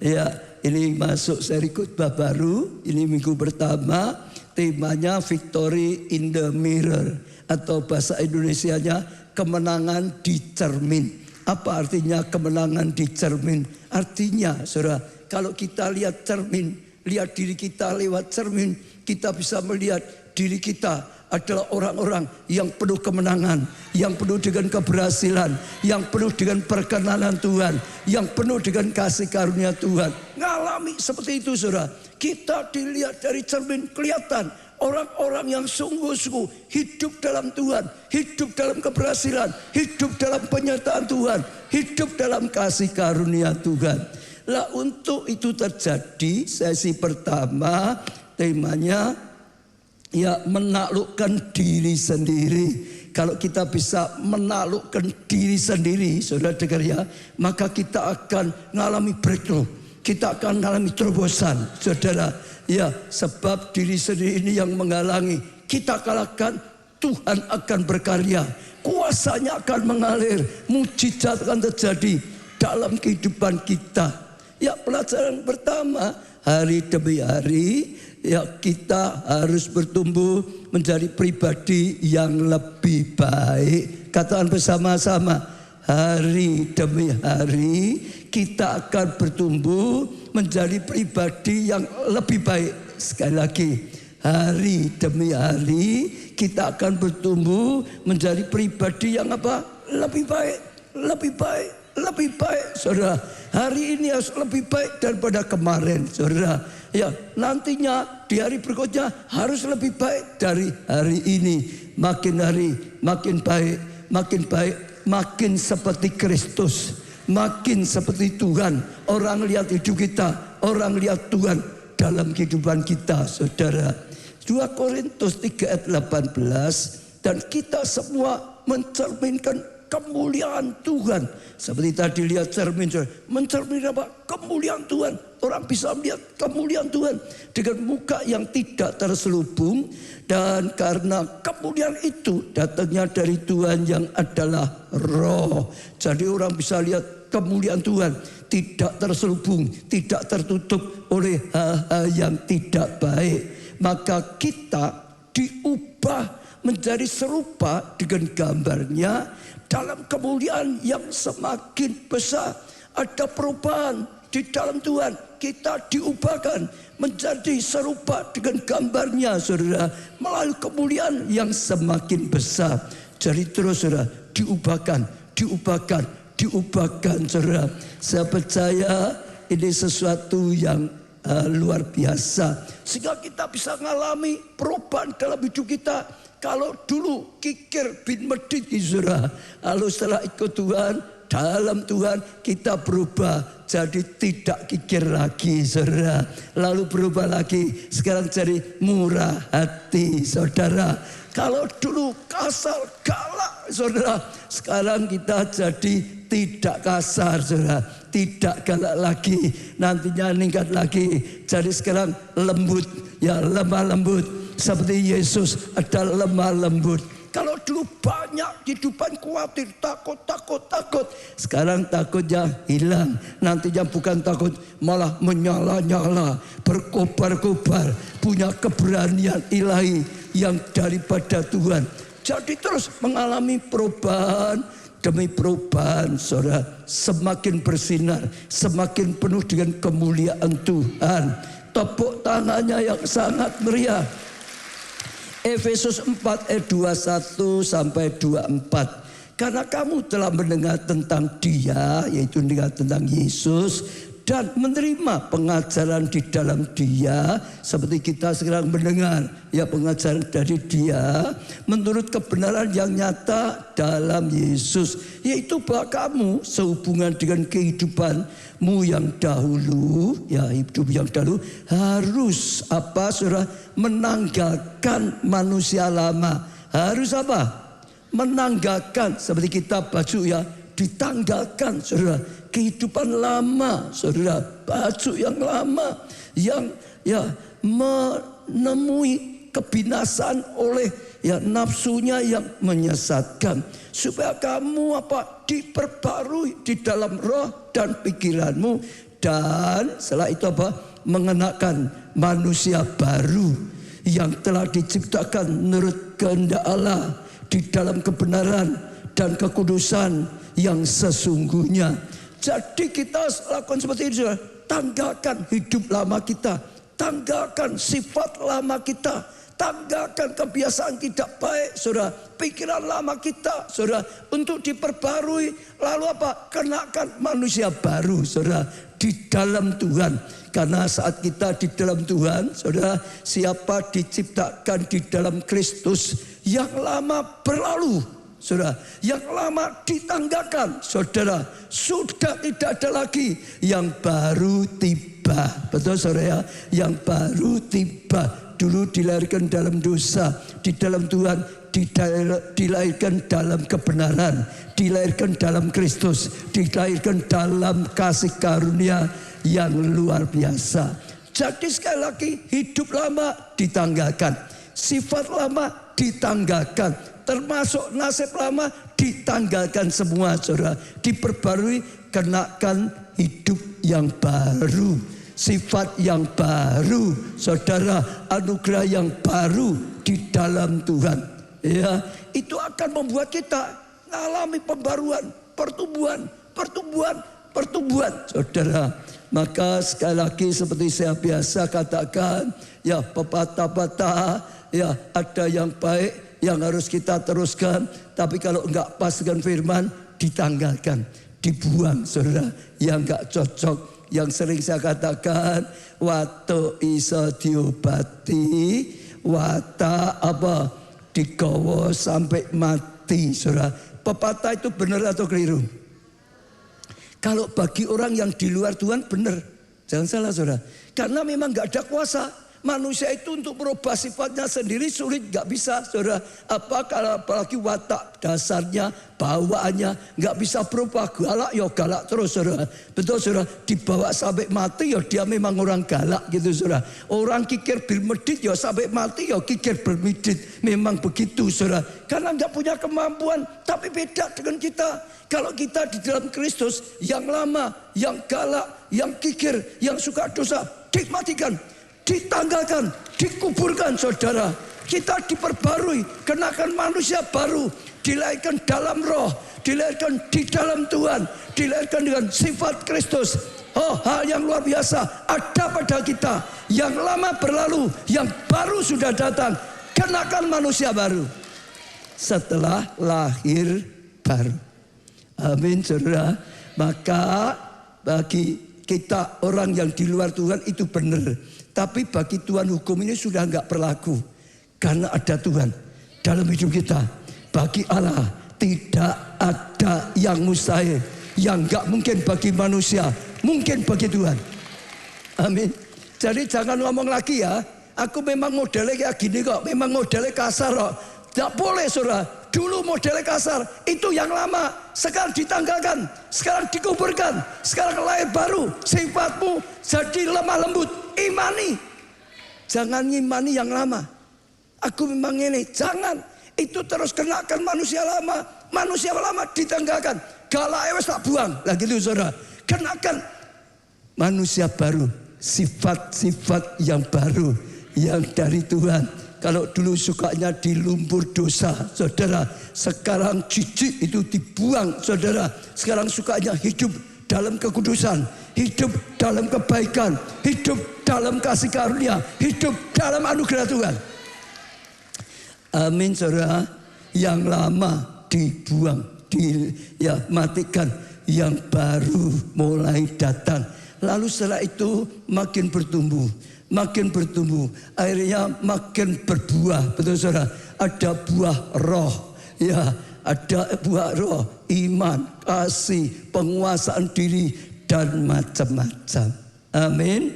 Ya, ini masuk seri khotbah baru. Ini minggu pertama. Temanya Victory in the Mirror, atau bahasa Indonesianya kemenangan di cermin. Apa artinya kemenangan di cermin? Artinya, saudara, kalau kita lihat cermin, lihat diri kita lewat cermin, kita bisa melihat diri kita adalah orang-orang yang penuh kemenangan, yang penuh dengan keberhasilan, yang penuh dengan perkenanan Tuhan, yang penuh dengan kasih karunia Tuhan. Ngalami seperti itu, saudara. Kita dilihat dari cermin, kelihatan orang-orang yang sungguh-sungguh hidup dalam Tuhan, hidup dalam keberhasilan, hidup dalam penyertaan Tuhan, hidup dalam kasih karunia Tuhan. Lah, untuk itu terjadi, sesi pertama temanya ya menaklukkan diri sendiri. Kalau kita bisa menaklukkan diri sendiri, saudara dengar ya, maka kita akan mengalami breakthrough. Kita akan mengalami terobosan, saudara. Ya, sebab diri sendiri ini yang menghalangi. Kita kalahkan, Tuhan akan berkarya. Kuasanya akan mengalir, mujizat akan terjadi dalam kehidupan kita. Ya, pelajaran pertama, hari demi hari, ya kita harus bertumbuh menjadi pribadi yang lebih baik. Katakan bersama-sama, hari demi hari kita akan bertumbuh menjadi pribadi yang lebih baik. Sekali lagi, hari demi hari kita akan bertumbuh menjadi pribadi yang apa? Lebih baik, lebih baik, lebih baik, saudara. Hari ini harus lebih baik daripada kemarin, saudara. Ya, nantinya di hari berikutnya harus lebih baik dari hari ini. Makin hari makin baik, makin baik, makin seperti Kristus, makin seperti Tuhan. Orang lihat hidup kita, orang lihat Tuhan dalam kehidupan kita, saudara. 2 Korintus 3 ayat 18, dan kita semua mencerminkan kemuliaan Tuhan. Seperti tadi lihat cermin, mencermin apa? Kemuliaan Tuhan. Orang bisa melihat kemuliaan Tuhan dengan muka yang tidak terselubung. Dan karena kemuliaan itu datangnya dari Tuhan yang adalah Roh. Jadi orang bisa lihat kemuliaan Tuhan tidak terselubung, tidak tertutup oleh hal-hal yang tidak baik. Maka kita diubah menjadi serupa dengan gambarnya dalam kemuliaan yang semakin besar. Ada perubahan di dalam Tuhan. Kita diubahkan menjadi serupa dengan gambarnya, saudara, melalui kemuliaan yang semakin besar. Jadi terus, saudara, diubahkan, diubahkan, diubahkan, saudara. Saya percaya ini sesuatu yang luar biasa, sehingga kita bisa mengalami perubahan dalam hidup kita. Kalau dulu kikir bin medit, saudara, lalu setelah ikut Tuhan, dalam Tuhan kita berubah jadi tidak kikir lagi, saudara. Lalu berubah lagi, sekarang jadi murah hati, saudara. Kalau dulu kasar, galak, saudara, sekarang kita jadi tidak kasar, saudara, tidak galak lagi. Nantinya meningkat lagi, jadi sekarang lembut, ya lemah lembut. Seperti Yesus ada lemah lembut. Kalau dulu banyak kehidupan khawatir, takut, takut, takut. Sekarang takutnya hilang. Nantinya bukan takut, malah menyala-nyala, berkobar-kobar, punya keberanian ilahi yang daripada Tuhan. Jadi terus mengalami perubahan demi perubahan, saudara. Semakin bersinar, semakin penuh dengan kemuliaan Tuhan. Tepuk tangannya yang sangat meriah. Efesus 4 ayat 21 sampai 24. Karena kamu telah mendengar tentang Dia, yaitu mendengar tentang Yesus, dan menerima pengajaran di dalam Dia, seperti kita sekarang mendengar ya pengajaran dari Dia, menurut kebenaran yang nyata dalam Yesus, yaitu bahwa kamu sehubungan dengan kehidupanmu yang dahulu, ya hidup yang dahulu, harus apa, saudara? Menanggalkan manusia lama. Harus apa? Menanggalkan, seperti kita baju ya, ditanggalkan, saudara, kehidupan lama, saudara, baju yang lama yang ya menemui kebinasaan oleh ya nafsunya yang menyesatkan, supaya kamu apa? Diperbarui di dalam roh dan pikiranmu, Dan setelah itu apa? Mengenakan manusia baru yang telah diciptakan menurut kehendak Allah di dalam kebenaran dan kekudusan yang sesungguhnya. Jadi kita lakukan seperti itu, saudara. Tanggalkan hidup lama kita, tanggalkan sifat lama kita, tanggalkan kebiasaan tidak baik, saudara. Pikiran lama kita, saudara, untuk diperbarui. Lalu apa? Kenakan manusia baru, saudara, di dalam Tuhan. Karena saat kita di dalam Tuhan, saudara, siapa diciptakan di dalam Kristus, yang lama berlalu, saudara, yang lama ditanggalkan, saudara, sudah tidak ada lagi, yang baru tiba. Betul, saudara ya? Yang baru tiba. Dulu dilahirkan dalam dosa, di dalam Tuhan dilahirkan dalam kebenaran, dilahirkan dalam Kristus, dilahirkan dalam kasih karunia yang luar biasa. Jadi sekali lagi, hidup lama ditanggalkan, sifat lama ditanggalkan, termasuk nasib lama ditanggalkan semua, saudara. Diperbarui, kenakan hidup yang baru, sifat yang baru, saudara, anugerah yang baru di dalam Tuhan. Ya, itu akan membuat kita mengalami pembaruan, pertumbuhan, saudara. Maka sekali lagi seperti saya biasa katakan, ya, pepatah-patah, ya, ada yang baik yang harus kita teruskan, tapi kalau enggak pas dengan firman, ditanggalkan, dibuang, saudara, yang enggak cocok. Yang sering saya katakan, watu iso diobati, wata apa digawa sampai mati, saudara. Pepatah itu benar atau keliru? Kalau bagi orang yang di luar Tuhan benar, jangan salah, saudara. Karena memang enggak ada kuasa. Manusia itu untuk merubah sifatnya sendiri sulit, nggak bisa, saudara. Apalagi watak dasarnya, bawaannya nggak bisa berubah. Galak ya galak terus, saudara. Betul, saudara. Dibawa sampai mati ya dia memang orang galak gitu, saudara. Orang kikir bermedit ya sampai mati ya kikir bermedit. Memang begitu, saudara. Karena nggak punya kemampuan. Tapi beda dengan kita. Kalau kita di dalam Kristus, yang lama, yang galak, yang kikir, yang suka dosa, dimatikan, ditanggalkan, dikuburkan, saudara. Kita diperbarui, kenakan manusia baru, dilahirkan dalam roh, dilahirkan di dalam Tuhan, dilahirkan dengan sifat Kristus. Oh, hal yang luar biasa ada pada kita. Yang lama berlalu, yang baru sudah datang. Kenakan manusia baru setelah lahir baru. Amin, saudara. Maka bagi kita orang yang di luar Tuhan itu benar. Tapi bagi Tuhan hukum ini sudah enggak berlaku. Karena ada Tuhan dalam hidup kita. Bagi Allah tidak ada yang mustahil. Yang enggak mungkin bagi manusia, mungkin bagi Tuhan. Amin. Jadi jangan ngomong lagi ya, aku memang modelnya kayak gini kok, memang modelnya kasar kok. Tidak boleh, saudara. Dulu modelnya kasar, itu yang lama. Sekarang ditanggalkan, sekarang dikuburkan, sekarang lahir baru. Sifatmu jadi lemah lembut. Imani, jangan ngimani yang lama. Aku memang ini, jangan. Itu terus kenakan manusia lama. Manusia lama ditanggalkan. Galak wis tak buang. Lah gitu, saudara. Kenakan manusia baru, sifat-sifat yang baru yang dari Tuhan. Kalau dulu sukanya di lumpur dosa, saudara, sekarang jijik itu dibuang, saudara. Sekarang sukanya hidup dalam kekudusan, hidup dalam kebaikan, hidup dalam kasih karunia, hidup dalam anugerah Tuhan. Amin, saudara. Yang lama dibuang, matikan, yang baru mulai datang. Lalu setelah itu makin bertumbuh. Makin bertumbuh, akhirnya makin berbuah, betul, saudara. Ada buah roh, ya, ada buah roh, iman, kasih, penguasaan diri, dan macam-macam. Amin.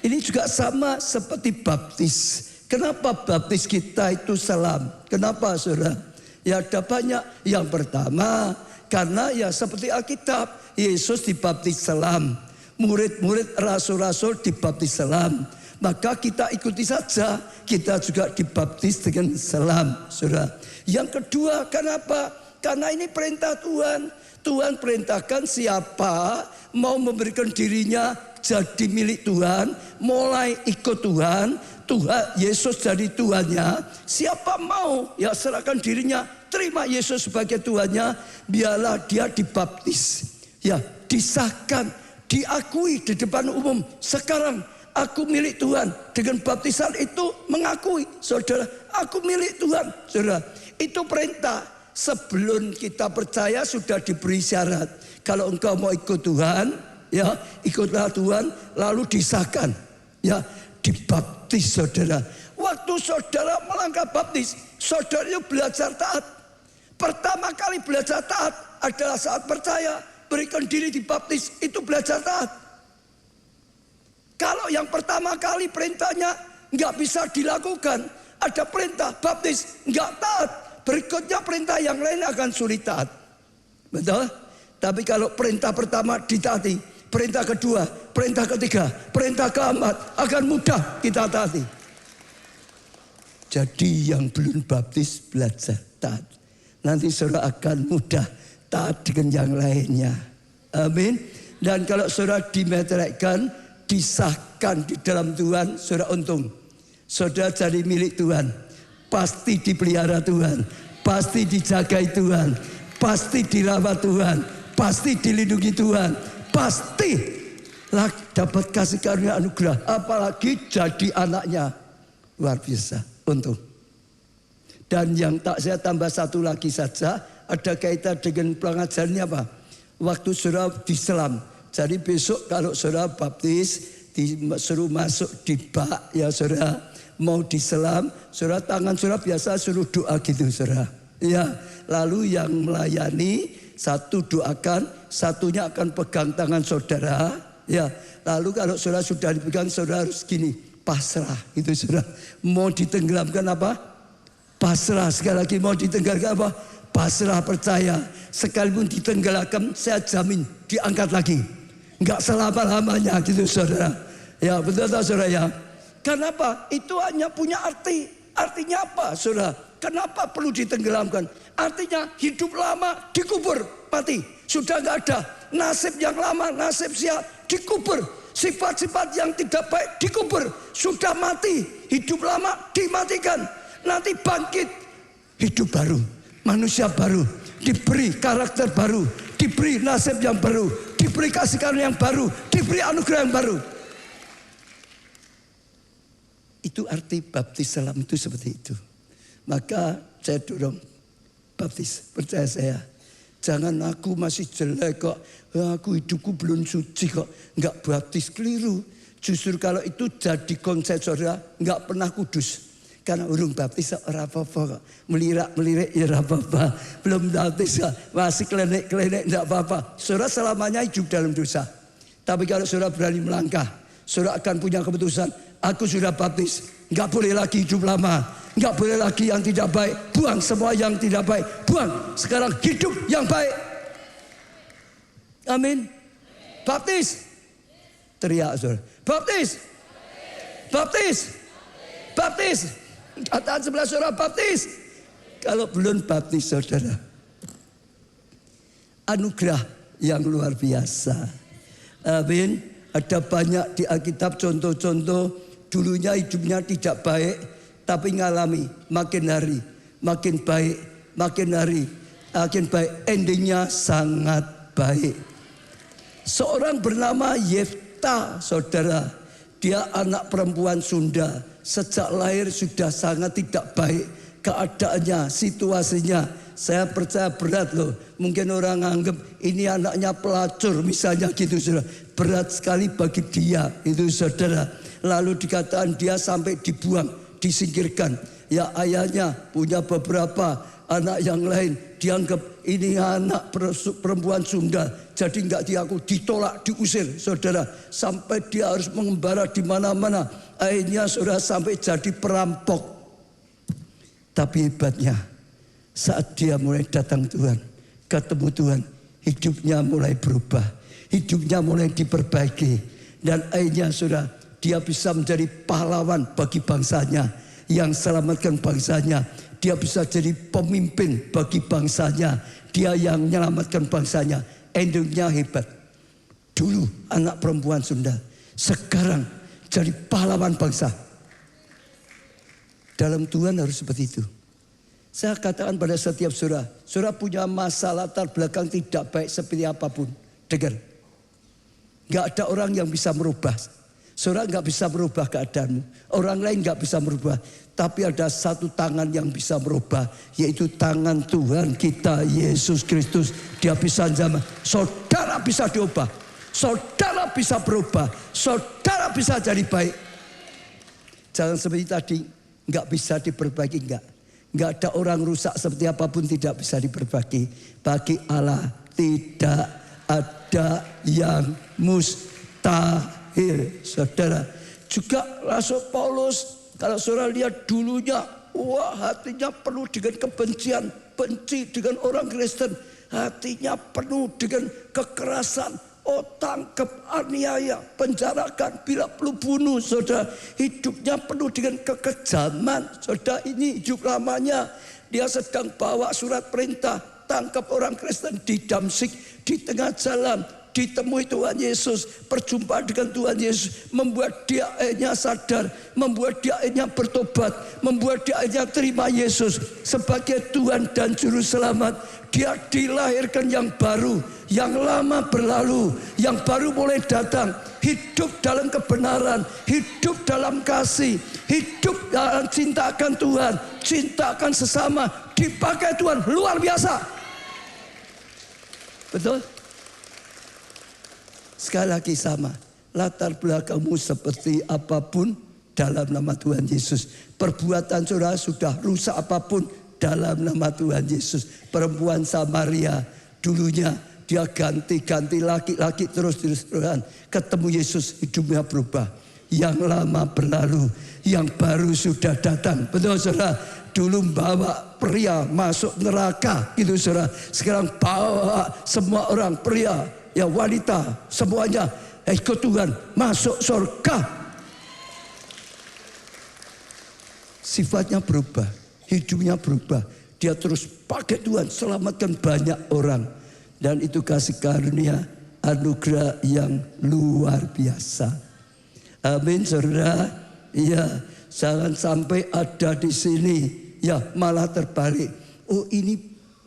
Ini juga sama seperti baptis. Kenapa baptis kita itu salam? Kenapa, saudara? Ya ada banyak. Yang pertama, karena ya seperti Alkitab, Yesus dibaptis salam. Murid-murid rasul-rasul dibaptis salam. Maka kita ikuti saja, kita juga dibaptis dengan salam, saudara. Yang kedua, kenapa? Karena ini perintah Tuhan. Tuhan perintahkan siapa mau memberikan dirinya jadi milik Tuhan, mulai ikut Tuhan, Tuhan Yesus jadi Tuhannya. Siapa mau ya serahkan dirinya, terima Yesus sebagai Tuhannya, biarlah dia dibaptis. Ya, disahkan, diakui di depan umum. Sekarang aku milik Tuhan. Dengan baptisan itu mengakui, saudara, aku milik Tuhan. Saudara, itu perintah. Sebelum kita percaya sudah diberi syarat. Kalau engkau mau ikut Tuhan, ya ikutlah Tuhan, lalu disahkan, ya dibaptis saudara. Waktu saudara melangkah baptis, saudara itu belajar taat. Pertama kali belajar taat adalah saat percaya, berikan diri dibaptis, itu belajar taat. Kalau yang pertama kali perintahnya nggak bisa dilakukan, ada perintah baptis nggak taat, berikutnya perintah yang lain akan sulit taat. Betul? Tapi kalau perintah pertama ditaati, perintah kedua, perintah ketiga, perintah keempat akan mudah kita taati. Jadi yang belum baptis belajar taat. Nanti saudara akan mudah taat dengan yang lainnya. Amin. Dan kalau saudara dimeteraikan, disahkan di dalam Tuhan, saudara untung. Saudara jadi milik Tuhan. Pasti dipelihara Tuhan, pasti dijagai Tuhan, pasti dirawat Tuhan, pasti dilindungi Tuhan, pasti dapat kasih karunia anugerah, apalagi jadi anaknya. Luar biasa, untung. Dan yang tak saya tambah satu lagi saja, ada kaitan dengan pengajarannya apa? Waktu saudara diselam. Jadi besok kalau saudara baptis, disuruh masuk di bak, ya saudara. Mau diselam, saudara tangan saudara biasa suruh doa gitu saudara. Ya, lalu yang melayani satu doakan, satunya akan pegang tangan saudara. Ya, lalu kalau saudara sudah dipegang, saudara harus gini, pasrah itu saudara. Mau ditenggelamkan apa? Pasrah. Sekali lagi mau ditenggelamkan apa? Pasrah, percaya. Sekalipun ditenggelamkan, saya jamin diangkat lagi. Enggak selama-lamanya gitu saudara. Ya, betul tak saudara ya? Kenapa? Itu hanya punya arti. Artinya apa, saudara? Kenapa perlu ditenggelamkan? Artinya hidup lama dikubur, mati. Sudah nggak ada. Nasib yang lama, nasib sia dikubur. Sifat-sifat yang tidak baik dikubur. Sudah mati. Hidup lama dimatikan. Nanti bangkit. Hidup baru. Manusia baru. Diberi karakter baru. Diberi nasib yang baru. Diberi kasih karunia yang baru. Diberi anugerah yang baru. Itu arti baptis salam itu seperti itu. Maka saya dorong baptis, percaya saya. Jangan aku masih jelek kok, aku hidupku belum suci kok, nggak baptis, keliru. Justru kalau itu jadi konsep saudara, nggak pernah kudus. Karena urung baptis ora apa-apa kok. Melirik ya ora apa-apa. Belum baptis masih klenek-klenek enggak apa-apa. Saudara selamanya hidup dalam dosa. Tapi kalau saudara berani melangkah, saudara akan punya keputusan. Aku sudah baptis, nggak boleh lagi hidup lama, nggak boleh lagi yang tidak baik, buang semua yang tidak baik, buang. Sekarang hidup yang baik. Amin. Baptis, teriak saudara. Baptis, baptis, baptis. Katakan sebelah saudara baptis. Kalau belum baptis saudara, anugerah yang luar biasa. Amin. Ada banyak di Alkitab contoh-contoh. Dulunya hidupnya tidak baik, tapi ngalami makin hari, makin baik, makin hari, makin baik. Endingnya sangat baik. Seorang bernama Yefta, saudara. Dia anak perempuan Sunda. Sejak lahir sudah sangat tidak baik keadaannya, situasinya. Saya percaya berat loh. Mungkin orang anggap ini anaknya pelacur misalnya gitu saudara. Berat sekali bagi dia itu saudara. Lalu dikatakan dia sampai dibuang, disingkirkan. Ya ayahnya punya beberapa anak yang lain. Dianggap ini anak perempuan Sunda. Jadi enggak diaku, ditolak, diusir saudara. Sampai dia harus mengembara di mana-mana. Akhirnya saudara sampai jadi perampok. Tapi hebatnya saat dia mulai datang Tuhan, ketemu Tuhan, hidupnya mulai berubah. Hidupnya mulai diperbaiki. Dan akhirnya saudara, dia bisa menjadi pahlawan bagi bangsanya. yang selamatkan bangsanya. Dia bisa jadi pemimpin bagi bangsanya. Dia yang menyelamatkan bangsanya. Endingnya hebat. Dulu anak perempuan Sunda, sekarang jadi pahlawan bangsa. Dalam Tuhan harus seperti itu. Saya katakan pada setiap saudara, saudara punya masa latar belakang tidak baik seperti apapun. Dengar, gak ada orang yang bisa merubah. Saudara gak bisa merubah keadaanmu. Orang lain gak bisa merubah. Tapi ada satu tangan yang bisa merubah, yaitu tangan Tuhan kita Yesus Kristus. Dia bisa zaman. Saudara bisa diubah. Saudara bisa berubah. Saudara bisa jadi baik. Jangan seperti tadi, gak bisa diperbaiki, enggak. Enggak ada orang rusak seperti apapun tidak bisa diperbaiki. Bagi Allah tidak ada yang mustahil. Saudara, juga Rasul Paulus, kalau saudara lihat dulunya, wah hatinya penuh dengan kebencian, benci dengan orang Kristen. Hatinya penuh dengan kekerasan. Oh, tangkap, aniaya, penjarakan, bila perlu bunuh, saudara. Hidupnya penuh dengan kekejaman. Saudara, ini hidup lamanya. Dia sedang bawa surat perintah, tangkap orang Kristen di Damsyik, di tengah jalan. Ditemui Tuhan Yesus, perjumpaan dengan Tuhan Yesus, membuat dia akhirnya sadar, membuat dia akhirnya bertobat, membuat dia akhirnya terima Yesus sebagai Tuhan dan Juru Selamat. Dia dilahirkan yang baru, yang lama berlalu, yang baru mulai datang. Hidup dalam kebenaran, hidup dalam kasih, hidup dalam cintakan Tuhan, cintakan sesama, dipakai Tuhan luar biasa. Betul? Sekali lagi sama, latar belakangmu seperti apapun dalam nama Tuhan Yesus. Perbuatan saudara sudah rusak apapun dalam nama Tuhan Yesus. Perempuan Samaria dulunya dia ganti-ganti laki-laki terus-terusan. Ketemu Yesus hidupnya berubah. Yang lama berlalu, yang baru sudah datang. Betul saudara? Dulu bawa pria masuk neraka gitu saudara. Sekarang bawa semua orang pria, ya wanita, semuanya ikut Tuhan masuk surga. Sifatnya berubah, hidupnya berubah. Dia terus pakai Tuhan, selamatkan banyak orang. Dan itu kasih karunia, anugerah yang luar biasa. Amin saudara. Ya, jangan sampai ada di sini ya malah terbalik. Oh ini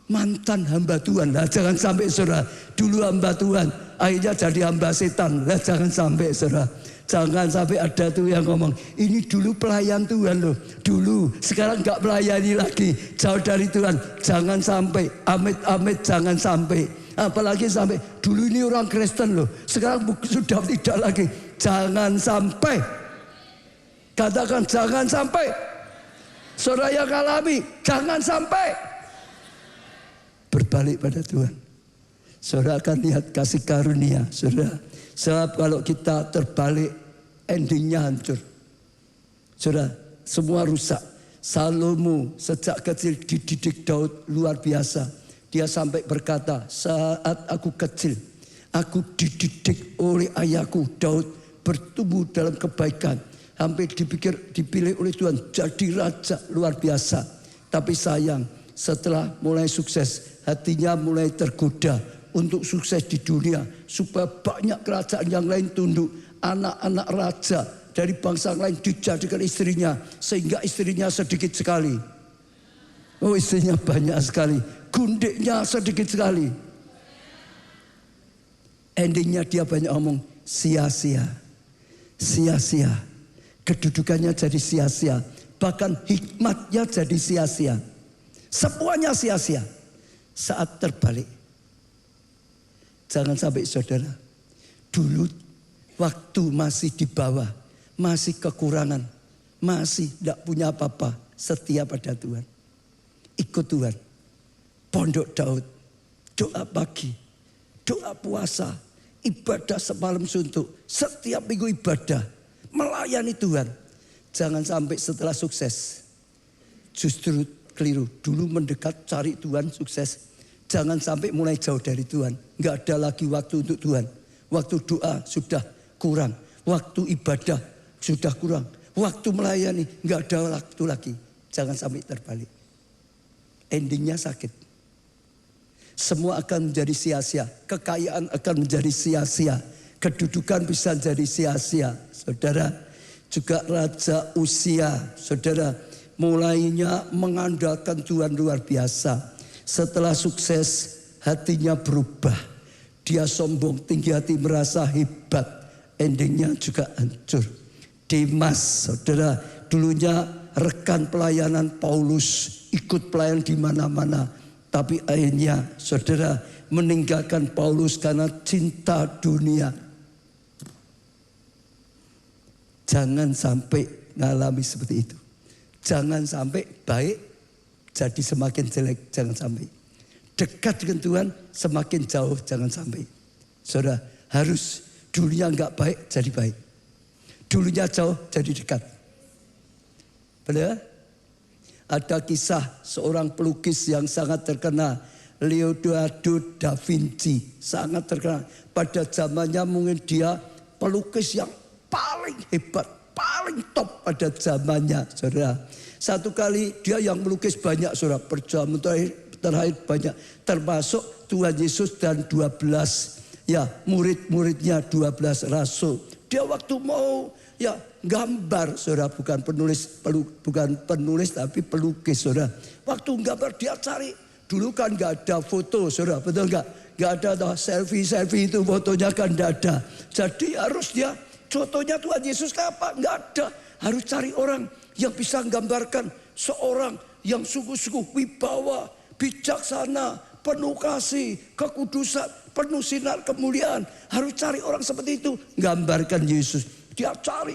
mantan hamba Tuhan. Nah, jangan sampai saudara. Dulu hamba Tuhan, akhirnya jadi hamba setan. Nah, jangan sampai saudara. Jangan sampai ada tuh yang ngomong, ini dulu pelayan Tuhan loh. Dulu, sekarang gak melayani lagi. Jauh dari Tuhan. Jangan sampai, amit-amit jangan sampai. Apalagi sampai, dulu ini orang Kristen loh. Sekarang sudah tidak lagi. Jangan sampai. Katakan jangan sampai. Saudara yang alami, jangan sampai. Berbalik pada Tuhan. Saudara akan lihat kasih karunia, saudara. Sebab kalau kita terbalik, endingnya hancur. Saudara, semua rusak. Salomo sejak kecil dididik Daud luar biasa. Dia sampai berkata, saat aku kecil, aku dididik oleh ayahku Daud, bertumbuh dalam kebaikan. Hampir dipilih oleh Tuhan jadi raja luar biasa. Tapi sayang, setelah mulai sukses, hatinya mulai tergoda untuk sukses di dunia, supaya banyak kerajaan yang lain tunduk. Anak-anak raja dari bangsa lain dijadikan istrinya, sehingga istrinya sedikit sekali. Oh, istrinya banyak sekali, gundiknya sedikit sekali. Endingnya dia banyak omong, sia-sia, sia-sia. Kedudukannya jadi sia-sia, bahkan hikmatnya jadi sia-sia. Semuanya sia-sia. Saat terbalik, jangan sampai saudara, dulu waktu masih di bawah, masih kekurangan, masih tidak punya apa-apa, setia pada Tuhan. Ikut Tuhan. Pondok Daud, doa pagi, doa puasa, ibadah semalam suntuk, setiap minggu ibadah, melayani Tuhan. Jangan sampai setelah sukses justru keliru. Dulu mendekat cari Tuhan sukses, jangan sampai mulai jauh dari Tuhan. Nggak ada lagi waktu untuk Tuhan. Waktu doa sudah kurang, waktu ibadah sudah kurang, waktu melayani, nggak ada waktu lagi. Jangan sampai terbalik. Endingnya sakit. Semua akan menjadi sia-sia. Kekayaan akan menjadi sia-sia. Kedudukan bisa jadi sia-sia. Saudara, juga Raja Usia, saudara, mulainya mengandalkan Tuhan luar biasa. Setelah sukses, hatinya berubah. Dia sombong, tinggi hati, merasa hebat. Endingnya juga hancur. Demas, saudara, dulunya rekan pelayanan Paulus, ikut pelayan di mana-mana. Tapi akhirnya, saudara, meninggalkan Paulus karena cinta dunia. Jangan sampai ngalami seperti itu. Jangan sampai baik jadi semakin jelek, jangan sampai. Dekat dengan Tuhan semakin jauh, jangan sampai. Saudara, harus dulunya enggak baik jadi baik. Dulunya jauh jadi dekat. Benar? Ada kisah seorang pelukis yang sangat terkenal, Leonardo da Vinci, sangat terkenal. Pada zamannya mungkin dia pelukis yang paling hebat, paling top pada zamannya, saudara. Satu kali dia yang melukis banyak, saudara, perjamuan terakhir banyak, termasuk Tuhan Yesus dan 12 murid-muridnya, 12 rasul. Dia waktu mau gambar, saudara, bukan penulis tapi pelukis, saudara. Waktu gambar dia cari, dulu kan nggak ada foto, saudara, betul nggak? Nggak ada selfie itu, fotonya kan nggak ada. Jadi harus dia contohnya Tuhan Yesus apa? Nggak ada. Harus cari orang yang bisa menggambarkan seorang yang sungguh-sungguh wibawa, bijaksana, penuh kasih, kekudusan, penuh sinar kemuliaan. Harus cari orang seperti itu, gambarkan Yesus. Dia cari,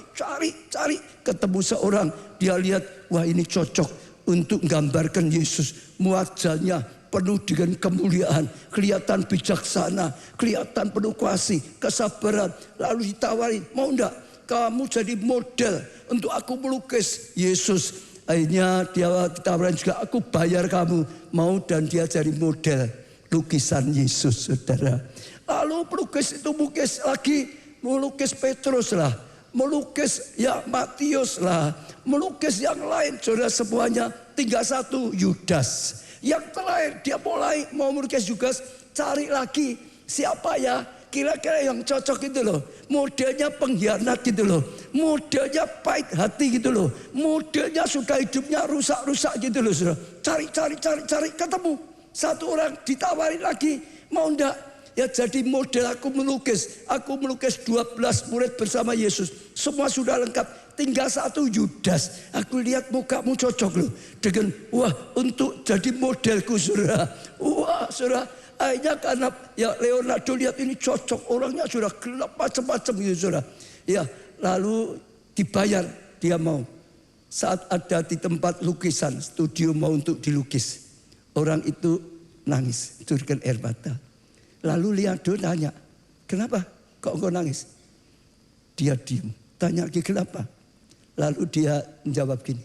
ketemu seorang, dia lihat, wah ini cocok untuk menggambarkan Yesus. Wajahnya penuh dengan kemuliaan, kelihatan bijaksana, kelihatan penuh kasih, kesabaran. Lalu ditawarin, mau enggak kamu jadi model untuk aku melukis Yesus. Akhirnya dia ditawarin juga, aku bayar kamu. Mau, dan dia jadi model lukisan Yesus, saudara. Lalu pelukis itu melukis Petrus lah, melukis Matius lah, melukis yang lain, saudara, semuanya. Tinggal satu, Yudas. Yang terakhir dia mulai mau melukis Yudas, cari lagi siapa ya kira-kira yang cocok gitu loh. Modelnya pengkhianat gitu loh, modelnya pahit hati gitu loh, modelnya suka hidupnya rusak-rusak gitu loh, saudara. Cari, ketemu satu orang, ditawarin lagi, mau ndak? Ya jadi model aku melukis 12 murid bersama Yesus. Semua sudah lengkap, tinggal satu, Yudas. Aku lihat mukamu cocok loh dengan untuk jadi modelku, saudara. Wah, saudara. Akhirnya karena Leonardo lihat ini cocok, orangnya sudah gelap macam-macam gitu, saudara. Ya, lalu dibayar, dia mau. Saat ada di tempat lukisan, studio mau untuk dilukis, orang itu nangis, turunkan air mata. Lalu Leonardo nanya, kenapa kok engkau nangis? Dia diam, tanya lagi kenapa? Lalu dia menjawab gini,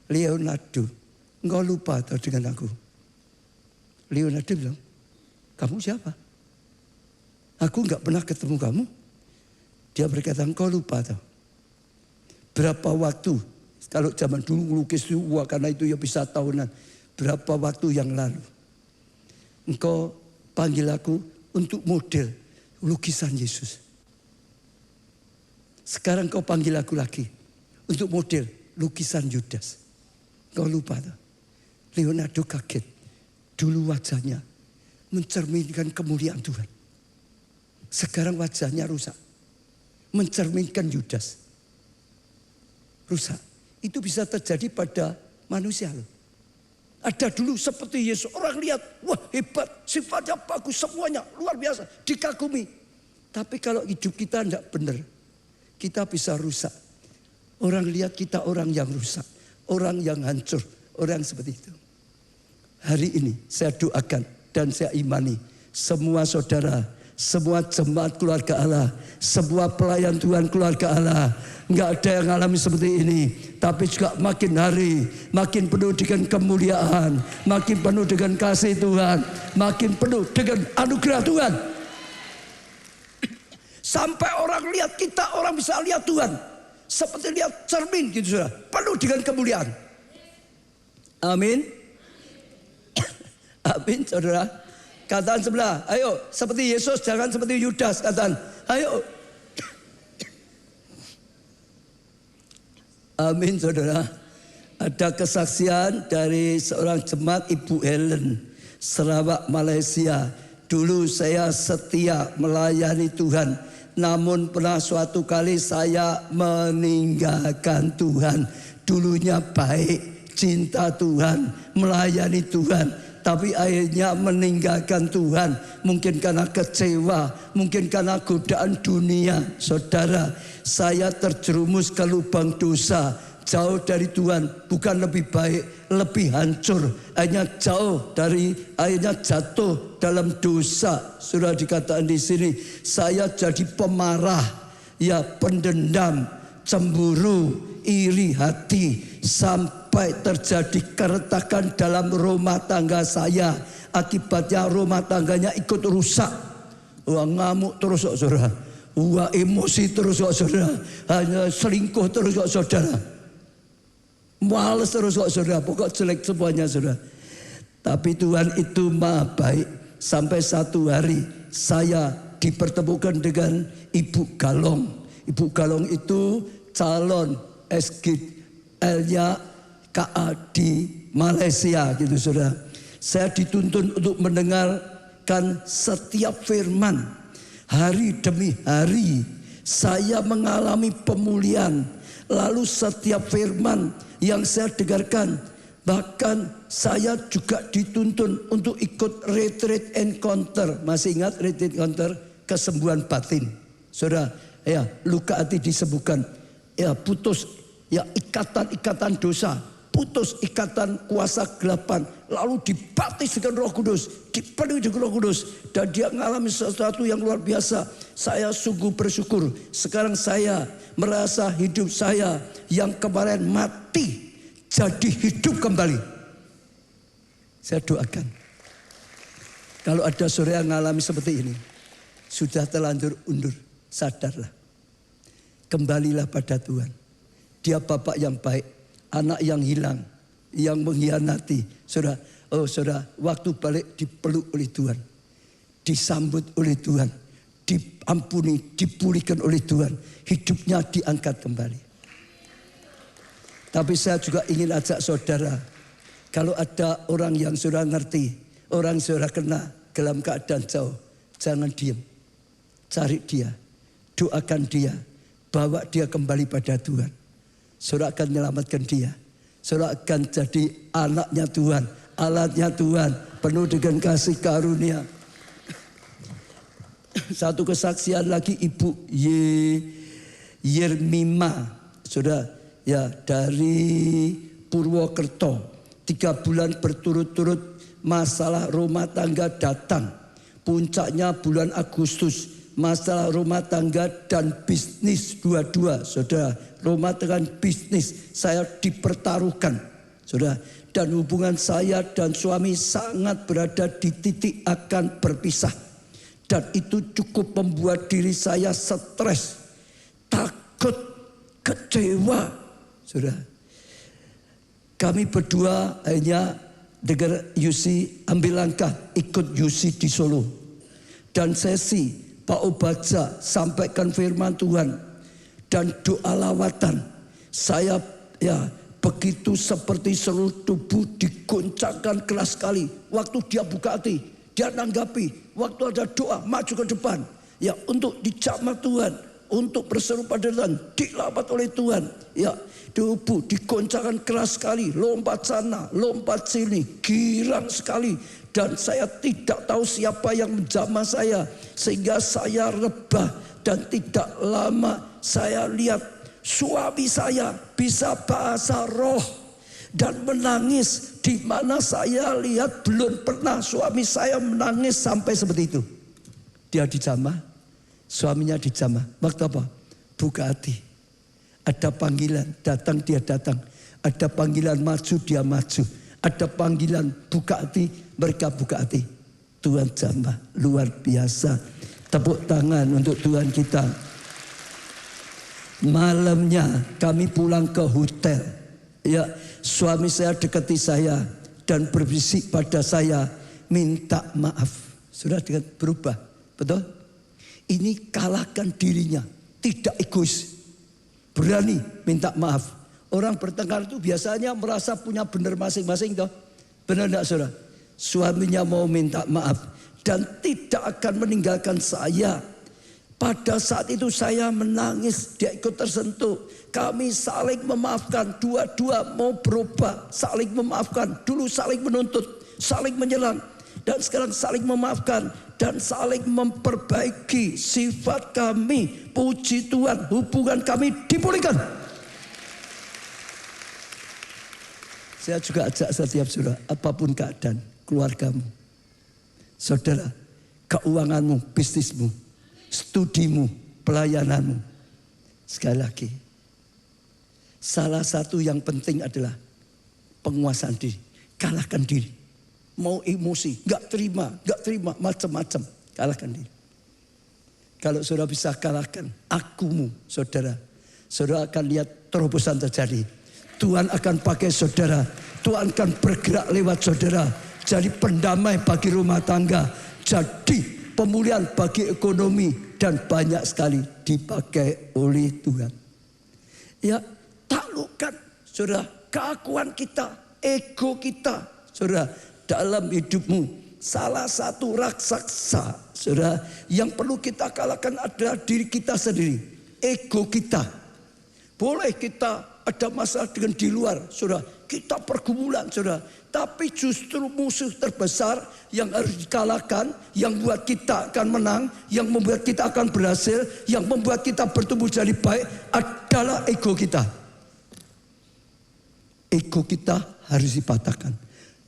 Leonardo, engkau lupa atau dengan aku? Leonardo bilang, kamu siapa? Aku enggak pernah ketemu kamu. Dia berkata, engkau lupa atau? Berapa waktu, kalau zaman dulu melukis itu, karena itu ya bisa tahunan. Berapa waktu yang lalu engkau panggil aku untuk model lukisan Yesus. Sekarang kau panggil aku lagi untuk model lukisan Yudas. Kau lupa tak? Leonardo kaget. Dulu wajahnya mencerminkan kemuliaan Tuhan. Sekarang wajahnya rusak. Mencerminkan Yudas. Rusak. Itu bisa terjadi pada manusia loh. Ada dulu seperti Yesus, orang lihat, wah hebat, sifatnya bagus, semuanya luar biasa, dikagumi. Tapi kalau hidup kita tidak benar, kita bisa rusak. Orang lihat kita orang yang rusak, orang yang hancur, orang seperti itu. Hari ini saya doakan dan saya imani, semua saudara, semua jemaat keluarga Allah, semua pelayan Tuhan keluarga Allah, nggak ada yang alami seperti ini. Tapi juga makin hari, makin penuh dengan kemuliaan, makin penuh dengan kasih Tuhan, makin penuh dengan anugerah Tuhan. Sampai orang lihat kita, orang bisa lihat Tuhan. seperti lihat cermin gitu saudara, penuh dengan kemuliaan. Amin. Amin saudara. Katakan sebelah, ayo seperti Yesus, jangan seperti Yudas. Katakan, ayo. Amin saudara. Ada kesaksian dari seorang jemaat Ibu Helen, Sarawak, Malaysia. Dulu saya setia melayani Tuhan, namun pernah suatu kali saya meninggalkan Tuhan. Dulunya baik, cinta Tuhan, melayani Tuhan, tapi akhirnya meninggalkan Tuhan. Mungkin karena kecewa, mungkin karena godaan dunia. Saudara, saya terjerumus ke lubang dosa, jauh dari Tuhan. Bukan lebih baik, lebih hancur. Akhirnya jauh dari, akhirnya jatuh dalam dosa. Sudah dikatakan di sini, saya jadi pemarah, ya pendendam, cemburu, iri hati, sampai terjadi keretakan dalam rumah tangga saya. Akibatnya rumah tangganya ikut rusak. Wah, ngamuk terus kok saudara. Wah, emosi terus kok saudara. Hanya selingkuh terus kok saudara. Males terus kok saudara. Pokok jelek semuanya saudara. Tapi Tuhan itu maha baik. Sampai satu hari saya dipertemukan dengan Ibu Galong. Ibu Galong itu calon SGL-nya KA di Malaysia gitu saudara. Saya dituntun untuk mendengarkan setiap firman. Hari demi hari saya mengalami pemulihan. Lalu setiap firman yang saya dengarkan, bahkan saya juga dituntun untuk ikut retreat encounter. Masih ingat retreat encounter? Kesembuhan batin. Saudara, ya luka hati disembuhkan. Ya putus ya ikatan-ikatan dosa, putus ikatan kuasa gelapan, lalu dibaptis dengan Roh Kudus, dipenuhi dengan Roh Kudus, dan dia mengalami sesuatu yang luar biasa. Saya sungguh bersyukur. Sekarang saya merasa hidup saya yang kemarin mati jadi hidup kembali. Saya doakan, kalau ada saudara yang mengalami seperti ini, sudah terlanjur undur, sadarlah, kembalilah pada Tuhan. Dia bapak yang baik, anak yang hilang, yang mengkhianati. Saudara, oh saudara, waktu balik dipeluk oleh Tuhan, disambut oleh Tuhan, diampuni, dipulihkan oleh Tuhan, hidupnya diangkat kembali. Tapi saya juga ingin ajak saudara, kalau ada orang yang saudara ngerti, orang saudara kena dalam keadaan jauh, jangan diam, cari dia, doakan dia, bawa dia kembali pada Tuhan. Saudara akan menyelamatkan dia. Saudara akan jadi anaknya Tuhan, alatnya Tuhan, penuh dengan kasih karunia. Satu kesaksian lagi Ibu Yermima, saudara, ya dari Purwokerto. 3 bulan berturut-turut masalah rumah tangga datang. Puncaknya bulan Agustus. Masalah rumah tangga dan bisnis dua-dua, saudara. Rumah tangga dan bisnis saya dipertaruhkan, saudara. Dan hubungan saya dan suami sangat berada di titik akan berpisah. Dan itu cukup membuat diri saya stres, takut, kecewa, saudara. Kami berdua akhirnya dengar Yusi ambil langkah ikut Yusi di Solo. Dan sesi Pak Obaja sampaikan firman Tuhan dan doa lawatan. Saya ya begitu seperti seluruh tubuh digoncangkan keras sekali. Waktu dia buka hati, dia nanggapi. Waktu ada doa, maju ke depan. Ya untuk dijamah Tuhan, untuk berseru pada Tuhan, dilawat oleh Tuhan. Ya tubuh digoncangkan keras sekali, lompat sana, lompat sini, girang sekali. Dan saya tidak tahu siapa yang menjamah saya. Sehingga saya rebah. Dan tidak lama saya lihat suami saya bisa bahasa roh. Dan menangis. Di mana saya lihat belum pernah suami saya menangis sampai seperti itu. Dia dijamah. Suaminya dijamah. Waktu apa? Buka hati. Ada panggilan. Datang dia datang. Ada panggilan maju dia maju. Ada panggilan buka hati, mereka buka hati. Tuhan jamah, luar biasa. Tepuk tangan untuk Tuhan kita. Malamnya kami pulang ke hotel. Ya, suami saya dekati saya dan berbisik pada saya, minta maaf. Sudah berubah, betul? Ini kalahkan dirinya, tidak egois. Berani minta maaf. Orang bertengkar itu biasanya merasa punya benar masing-masing, toh. Benar enggak, saudara? Suaminya mau minta maaf dan tidak akan meninggalkan saya. Pada saat itu saya menangis, dia ikut tersentuh. Kami saling memaafkan, dua-dua mau berubah, saling memaafkan. Dulu saling menuntut, saling menyerang, dan sekarang saling memaafkan dan saling memperbaiki sifat kami. Puji Tuhan, hubungan kami dipulihkan. Saya juga ajak setiap saudara, apapun keadaan keluargamu, saudara, keuanganmu, bisnismu, studimu, pelayananmu. Sekali lagi, salah satu yang penting adalah penguasaan diri. Kalahkan diri. Mau emosi, gak terima, macam-macam. Kalahkan diri. Kalau saudara bisa kalahkan akumu, saudara akan lihat terobosan terjadi. Tuhan akan pakai saudara. Tuhan akan bergerak lewat saudara. Jadi pendamai bagi rumah tangga. Jadi pemulihan bagi ekonomi. Dan banyak sekali dipakai oleh Tuhan. Ya, taklukkan saudara keakuan kita, ego kita. Saudara, dalam hidupmu salah satu raksasa saudara yang perlu kita kalahkan adalah diri kita sendiri. Ego kita. Boleh kita ada masalah dengan di luar, saudara. Kita pergumulan, saudara. Tapi justru musuh terbesar yang harus dikalahkan, yang membuat kita akan menang, yang membuat kita akan berhasil, yang membuat kita bertumbuh jadi baik adalah ego kita. Ego kita harus dipatahkan,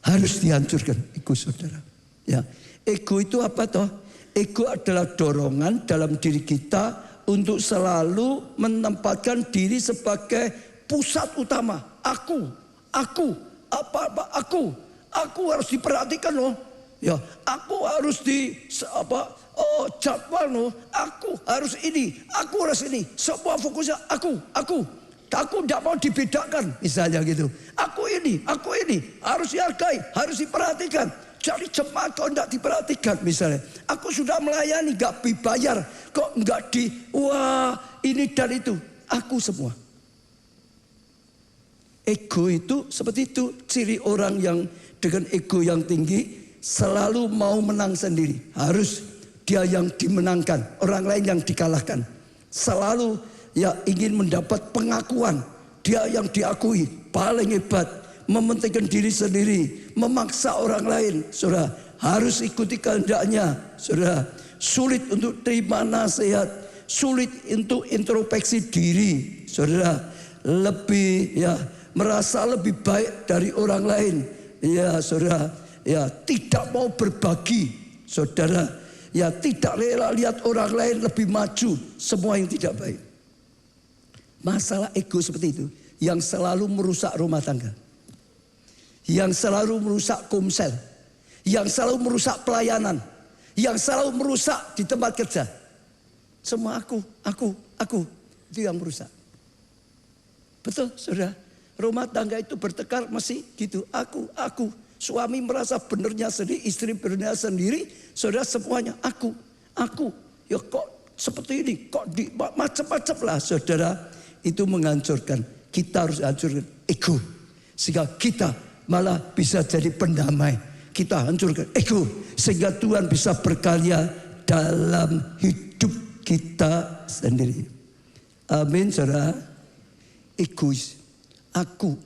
harus dihancurkan, ego saudara. Ya, ego itu apa toh? Ego adalah dorongan dalam diri kita untuk selalu menempatkan diri sebagai pusat utama. Aku harus diperhatikan loh. Ya, aku harus jadwal loh. Aku harus ini, aku harus ini. Semua fokusnya aku. Aku tidak mau dibedakan, misalnya gitu. Aku ini harus dihargai, harus diperhatikan. Jadi jemaat kok tidak diperhatikan misalnya. Aku sudah melayani, gak dibayar, kok nggak ini dan itu. Aku semua. Ego itu seperti itu, ciri orang yang dengan ego yang tinggi selalu mau menang sendiri. Harus dia yang dimenangkan, orang lain yang dikalahkan. Selalu ya ingin mendapat pengakuan, dia yang diakui paling hebat, mementingkan diri sendiri, memaksa orang lain. Saudara, harus ikuti kehendaknya. Saudara, sulit untuk terima nasihat, sulit untuk introspeksi diri. Saudara, lebih merasa lebih baik dari orang lain. Ya saudara, ya tidak mau berbagi. Saudara, ya tidak rela lihat orang lain lebih maju. Semua yang tidak baik. Masalah ego seperti itu yang selalu merusak rumah tangga, yang selalu merusak komsel, yang selalu merusak pelayanan, yang selalu merusak di tempat kerja. Semua aku itu yang merusak. Betul saudara, rumah tangga itu bertengkar masih gitu. Aku. Suami merasa benernya sendiri, istri benernya sendiri. Saudara semuanya aku. Ya kok seperti ini, kok macam-macam lah saudara. Itu menghancurkan. Kita harus hancurkan ego. Sehingga kita malah bisa jadi pendamai. Kita hancurkan ego. Sehingga Tuhan bisa berkarya dalam hidup kita sendiri. Amin saudara. Egois. Aku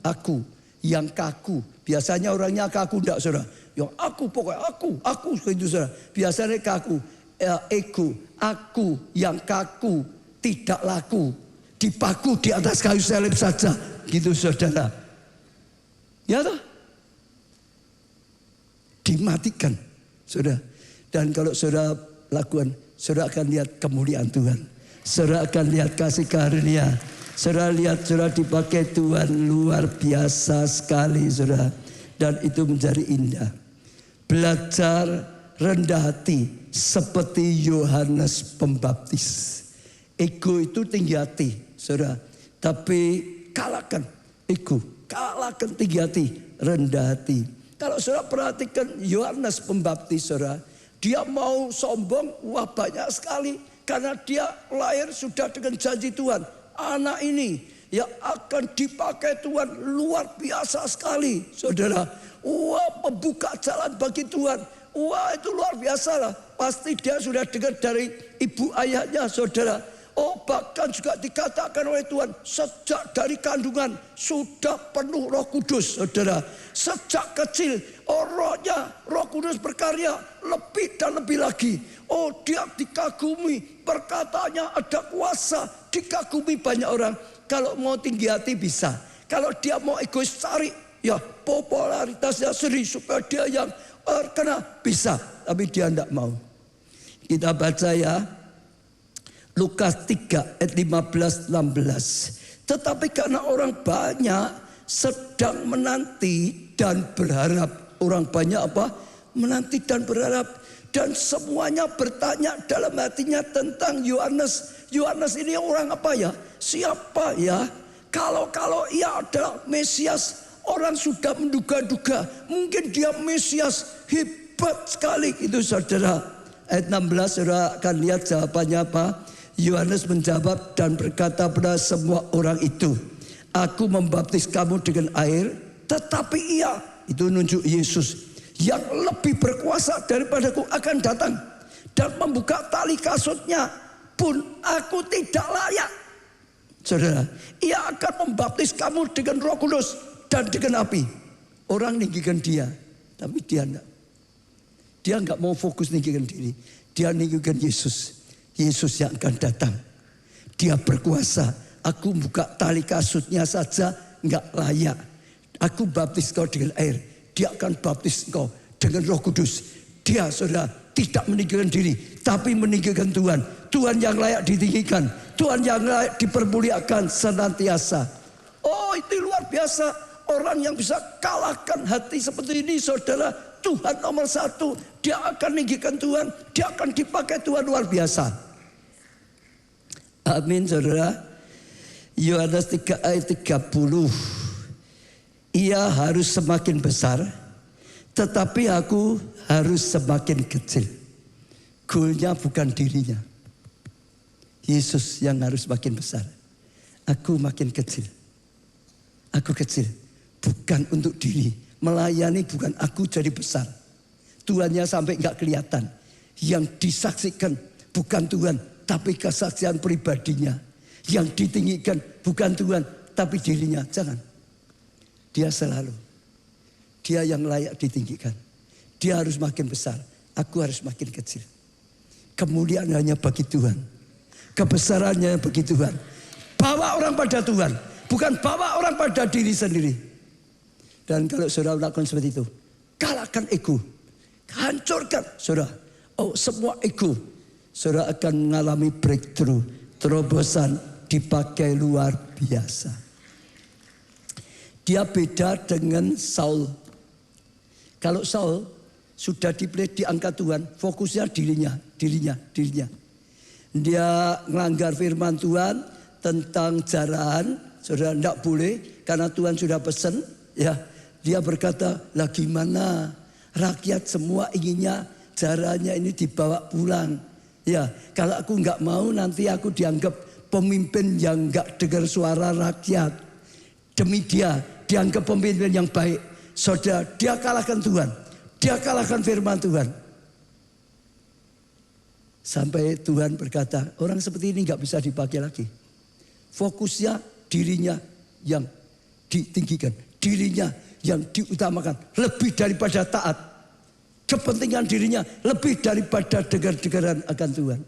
yang kaku. Biasanya orangnya kaku enggak saudara. Yang aku pokoknya aku itu saudara. Biasanya kaku. Ego. Aku yang kaku tidak laku. Dipaku di atas kayu salib saja. Gitu saudara. Ya toh? Dimatikan saudara. Dan kalau saudara lakukan, saudara akan lihat kemuliaan Tuhan. Saudara akan lihat kasih karunia. Saudara lihat saudara dipakai Tuhan luar biasa sekali saudara. Dan itu menjadi indah. Belajar rendah hati seperti Yohanes Pembaptis. Ego itu tinggi hati saudara. Tapi kalahkan ego, kalahkan tinggi hati, rendah hati. Kalau saudara perhatikan Yohanes Pembaptis, saudara, dia mau sombong, wah banyak sekali. Karena dia lahir sudah dengan janji Tuhan. Anak ini yang akan dipakai Tuhan luar biasa sekali, saudara. Wah, membuka jalan bagi Tuhan. Wah, itu luar biasa lah. Pasti dia sudah dengar dari ibu ayahnya, saudara. Oh, bahkan juga dikatakan oleh Tuhan, sejak dari kandungan sudah penuh Roh Kudus, saudara. Sejak kecil, Roh Kudus berkarya lebih dan lebih lagi. Oh, dia dikagumi, perkataannya ada kuasa, dikagumi banyak orang. Kalau mau tinggi hati bisa. Kalau dia mau egois cari, ya popularitasnya sendiri supaya dia yang terkenal bisa. Tapi dia tidak mau. Kita baca ya. Lukas 3 ayat 15-16. Tetapi karena orang banyak sedang menanti dan berharap. Orang banyak apa? Menanti dan berharap. Dan semuanya bertanya dalam hatinya tentang Yohanes. Yohanes ini orang apa ya? Siapa ya? Kalau ia adalah Mesias, orang sudah menduga-duga. Mungkin dia Mesias, hebat sekali itu, saudara. Ayat 16 saudara akan lihat jawabannya apa? Yohanes menjawab dan berkata pada semua orang itu, aku membaptis kamu dengan air, tetapi ia, itu nunjuk Yesus, yang lebih berkuasa daripadaku akan datang, dan membuka tali kasutnya pun aku tidak layak. Saudara, ia akan membaptis kamu dengan Roh Kudus dan dengan api. Orang ninggikan dia, tapi dia enggak. Dia enggak mau fokus ninggikan diri. Dia ninggikan Yesus. Yesus yang akan datang. Dia berkuasa. Aku buka tali kasutnya saja enggak layak. Aku baptis kau dengan air. Dia akan baptis kau dengan Roh Kudus. Dia, saudara, tidak meninggikan diri, tapi meninggikan Tuhan. Tuhan yang layak ditinggikan. Tuhan yang layak dipermuliakan senantiasa. Oh, itu luar biasa. Orang yang bisa kalahkan hati seperti ini, saudara, Tuhan nomor satu. Dia akan meninggikan Tuhan. Dia akan dipakai Tuhan luar biasa. Amin, saudara. Yohanes 3 ayat 30. Ia harus semakin besar, tetapi aku harus semakin kecil. Goalnya bukan dirinya. Yesus yang harus makin besar. Aku makin kecil. Aku kecil. Bukan untuk diri. Melayani bukan aku jadi besar. Tuhannya sampai enggak kelihatan. Yang disaksikan bukan Tuhan, tapi kesaksian pribadinya. Yang ditinggikan bukan Tuhan, tapi dirinya. Jangan. Dia selalu. Dia yang layak ditinggikan. Dia harus makin besar. Aku harus makin kecil. Kemuliaan hanya bagi Tuhan. Kebesarannya bagi Tuhan. Bawa orang pada Tuhan. Bukan bawa orang pada diri sendiri. Dan kalau saudara melakukan seperti itu, kalahkan ego. Hancurkan, saudara. Oh, semua ego. Saudara akan mengalami breakthrough. Terobosan dipakai luar biasa. Dia beda dengan Saul. Kalau Saul sudah dipilih diangkat Tuhan, fokusnya dirinya. Dia melanggar firman Tuhan tentang jarahan, saudara tidak boleh karena Tuhan sudah pesan. Ya, dia berkata, lah gimana? Rakyat semua inginnya jarahannya ini dibawa pulang. Ya, kalau aku nggak mau nanti aku dianggap pemimpin yang nggak dengar suara rakyat. Demi dia dianggap pemimpin yang baik. Saudara, dia kalahkan Tuhan. Dia kalahkan firman Tuhan. Sampai Tuhan berkata, orang seperti ini nggak bisa dipakai lagi. Fokusnya dirinya yang ditinggikan. Dirinya yang diutamakan. Lebih daripada taat. Kepentingan dirinya lebih daripada dengar-dengaran akan Tuhan.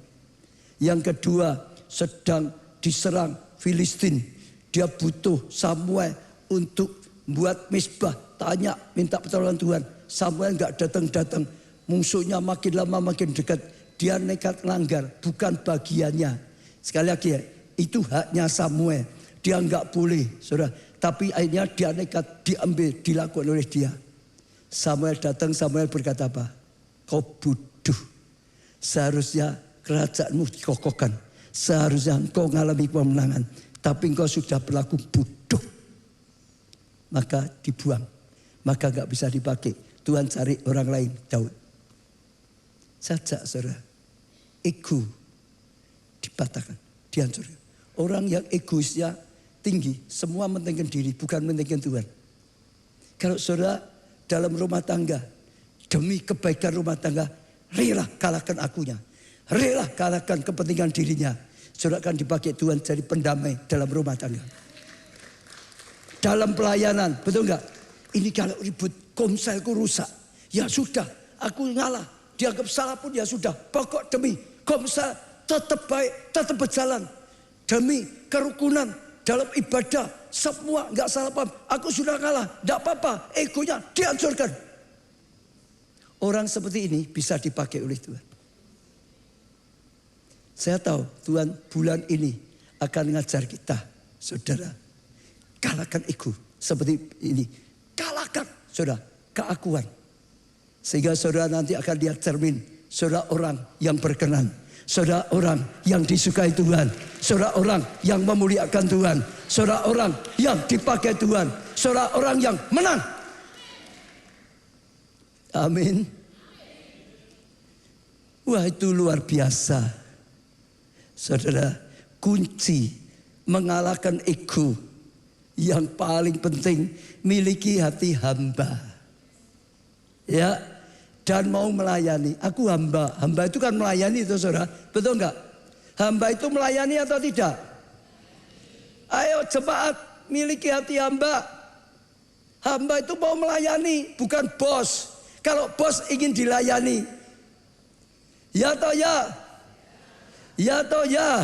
Yang kedua, sedang diserang Filistin. Dia butuh Samuel untuk buat misbah. Tanya, minta pertolongan Tuhan. Samuel nggak datang-datang. Musuhnya makin lama makin dekat. Dia nekat melanggar, bukan bagiannya. Sekali lagi ya, itu haknya Samuel. Dia nggak boleh, saudara. Tapi akhirnya dia nekat diambil, dilakukan oleh dia. Samuel datang, Samuel berkata apa? Kau bodoh. Seharusnya kerajaanmu dikokohkan. Seharusnya engkau mengalami pemenangan. tapi engkau sudah berlaku bodoh, maka dibuang, maka gak bisa dipakai. Tuhan cari orang lain, Daud. Saja saudara, ego dipatahkan, dihancurkan. Orang yang egoisnya tinggi, semua mementingkan diri, bukan mementingkan Tuhan. Kalau saudara dalam rumah tangga, demi kebaikan rumah tangga, rela kalahkan akunya, rela kalahkan kepentingan dirinya, saudara akan dipakai Tuhan jadi pendamai dalam rumah tangga. Dalam pelayanan, betul enggak? Ini kalau ribut, komselku rusak, ya sudah, aku ngalah. Dianggap salah pun ya sudah. Pokok demi komsel tetap baik, tetap berjalan. Demi kerukunan dalam ibadah, semua nggak salah paham. Aku sudah kalah, nggak apa-apa. Egonya dihancurkan. Orang seperti ini bisa dipakai oleh Tuhan. Saya tahu Tuhan bulan ini akan mengajar kita, saudara. Kalahkan ego seperti ini. Kalahkan, saudara, keakuan. Sehingga saudara nanti akan lihat cermin. Saudara orang yang berkenan. Saudara orang yang disukai Tuhan. Saudara orang yang memuliakan Tuhan. Saudara orang yang dipakai Tuhan. Saudara orang yang menang. Amin. Wah, itu luar biasa. Saudara, kunci mengalahkan ego yang paling penting, miliki hati hamba. Ya. Dan mau melayani. Aku hamba. Hamba itu kan melayani itu saudara. Betul enggak? Hamba itu melayani atau tidak? Ayo jemaat, miliki hati hamba. Hamba itu mau melayani, bukan bos. Kalau bos ingin dilayani, ya atau ya? Ya atau ya?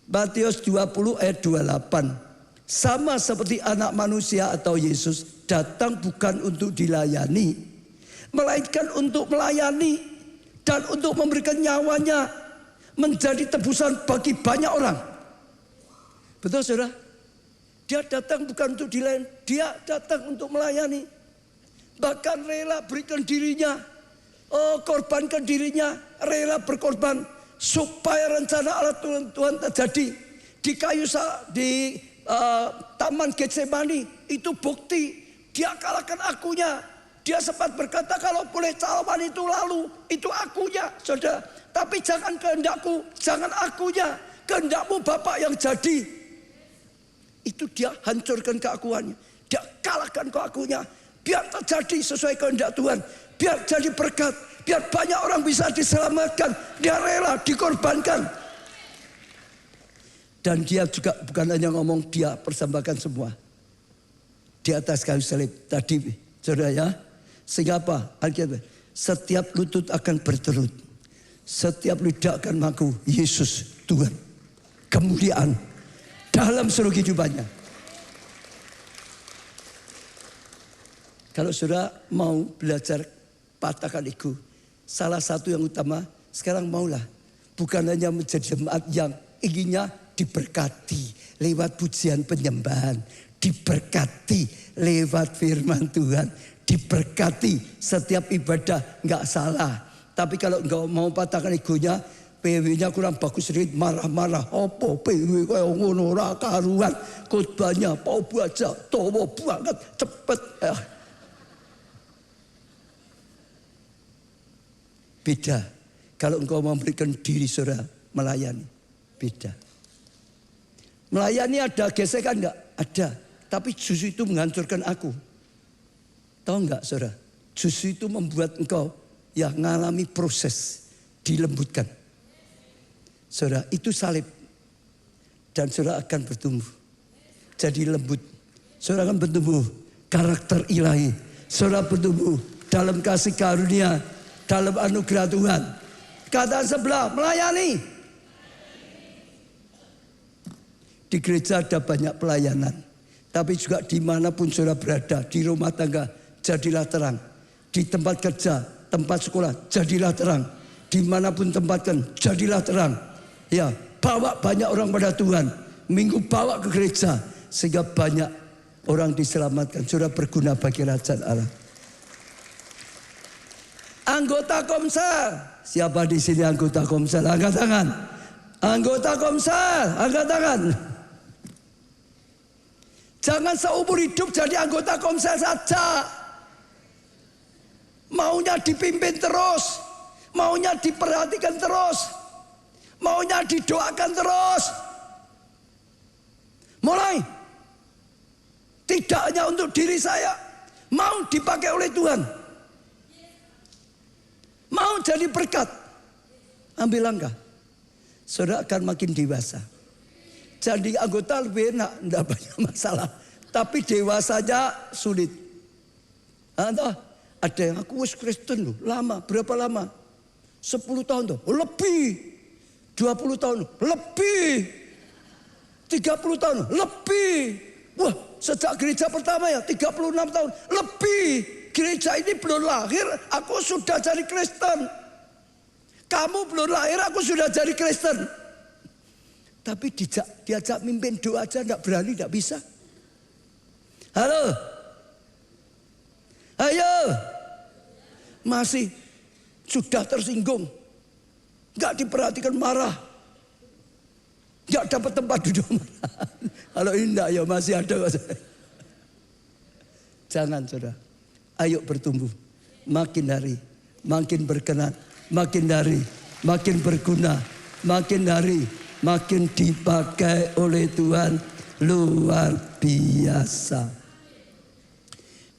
Matius 20 ayat 28. Sama seperti anak manusia atau Yesus datang bukan untuk dilayani, melainkan untuk melayani dan untuk memberikan nyawanya menjadi tebusan bagi banyak orang. Betul saudara? Dia datang bukan untuk dilayani, dia datang untuk melayani. Bahkan rela berikan dirinya, korbankan dirinya, rela berkorban supaya rencana Allah Tuhan terjadi. Di kayu di Taman Getsemani itu bukti dia kalahkan akunya. Dia sempat berkata kalau boleh cawan itu lalu, itu akunya saudara. Tapi jangan kehendakku, jangan akunya, kehendakmu Bapa yang jadi. Itu dia hancurkan keakuannya. Dia kalahkan keakuannya. Biar terjadi sesuai kehendak Tuhan. Biar jadi berkat. Biar banyak orang bisa diselamatkan. Dia rela dikorbankan. Dan dia juga bukan hanya ngomong, dia persembahkan semua. Di atas kayu salib tadi, saudara ya. Sehingga apa? Alkitab, setiap lutut akan bertelut. Setiap lidah akan mengaku Yesus Tuhan. Kemuliaan dalam seluruh kehidupannya. Kalau saudara mau belajar patahkan ego, salah satu yang utama, sekarang maulah. Bukan hanya menjadi jemaat yang inginnya diberkati lewat pujian penyembahan, diberkati lewat firman Tuhan, diberkati setiap ibadah nggak salah. Tapi kalau nggak mau patahkan egonya, PW-nya kurang bagus, sedikit marah-marah, opo PW kaya ngono ora karuan, khotbahnya mau baca, towo banget, cepet. Beda. Kalau engkau memberikan diri saudara melayani, beda. Melayani ada gesekan enggak? Ada. Tapi justru itu menghancurkan aku. Tahu enggak saudara? Justru itu membuat engkau ya mengalami proses dilembutkan. Saudara, itu salib. Dan saudara akan bertumbuh. Jadi lembut. Saudara akan bertumbuh karakter ilahi. Saudara bertumbuh dalam kasih karunia, dalam anugerah Tuhan. Kata sebelah, melayani. Di gereja ada banyak pelayanan. Tapi juga dimanapun saudara berada. Di rumah tangga, jadilah terang. Di tempat kerja, tempat sekolah, jadilah terang. Dimanapun tempatkan, jadilah terang. Ya, bawa banyak orang pada Tuhan. Minggu bawa ke gereja. Sehingga banyak orang diselamatkan. Saudara berguna bagi kerajaan Allah. Anggota Komsel Siapa di sini anggota Komsel? Angkat tangan. Anggota Komsel, angkat tangan. Jangan seumur hidup jadi anggota Komsel saja. Maunya dipimpin terus, maunya diperhatikan terus, maunya didoakan terus. Mulai. Tidak hanya untuk diri saya, mau dipakai oleh Tuhan. Mau jadi berkat. Ambil langkah. Saudara akan makin dewasa. Jadi anggota lebih enak, tidak banyak masalah. Tapi dewasanya sulit. Ada yang aku wis Kristen loh, lama, berapa lama? 10 tahun tuh, lebih. 20 tahun, lebih. 30 tahun, lebih. Wah, sejak gereja pertama ya, 36 tahun, lebih. Gereja ini belum lahir, aku sudah jadi Kristen. Kamu belum lahir, aku sudah jadi Kristen. Tapi diajak mimpin doa aja tidak berani, tidak bisa. Halo? Ayo? Masih sudah tersinggung. Gak diperhatikan, marah. Gak dapat tempat duduk. Kalau ini enggak ya masih ada. Jangan saudara. Ayo bertumbuh. Makin hari makin berkenan. Makin hari makin berguna. Makin hari makin dipakai oleh Tuhan. Luar biasa.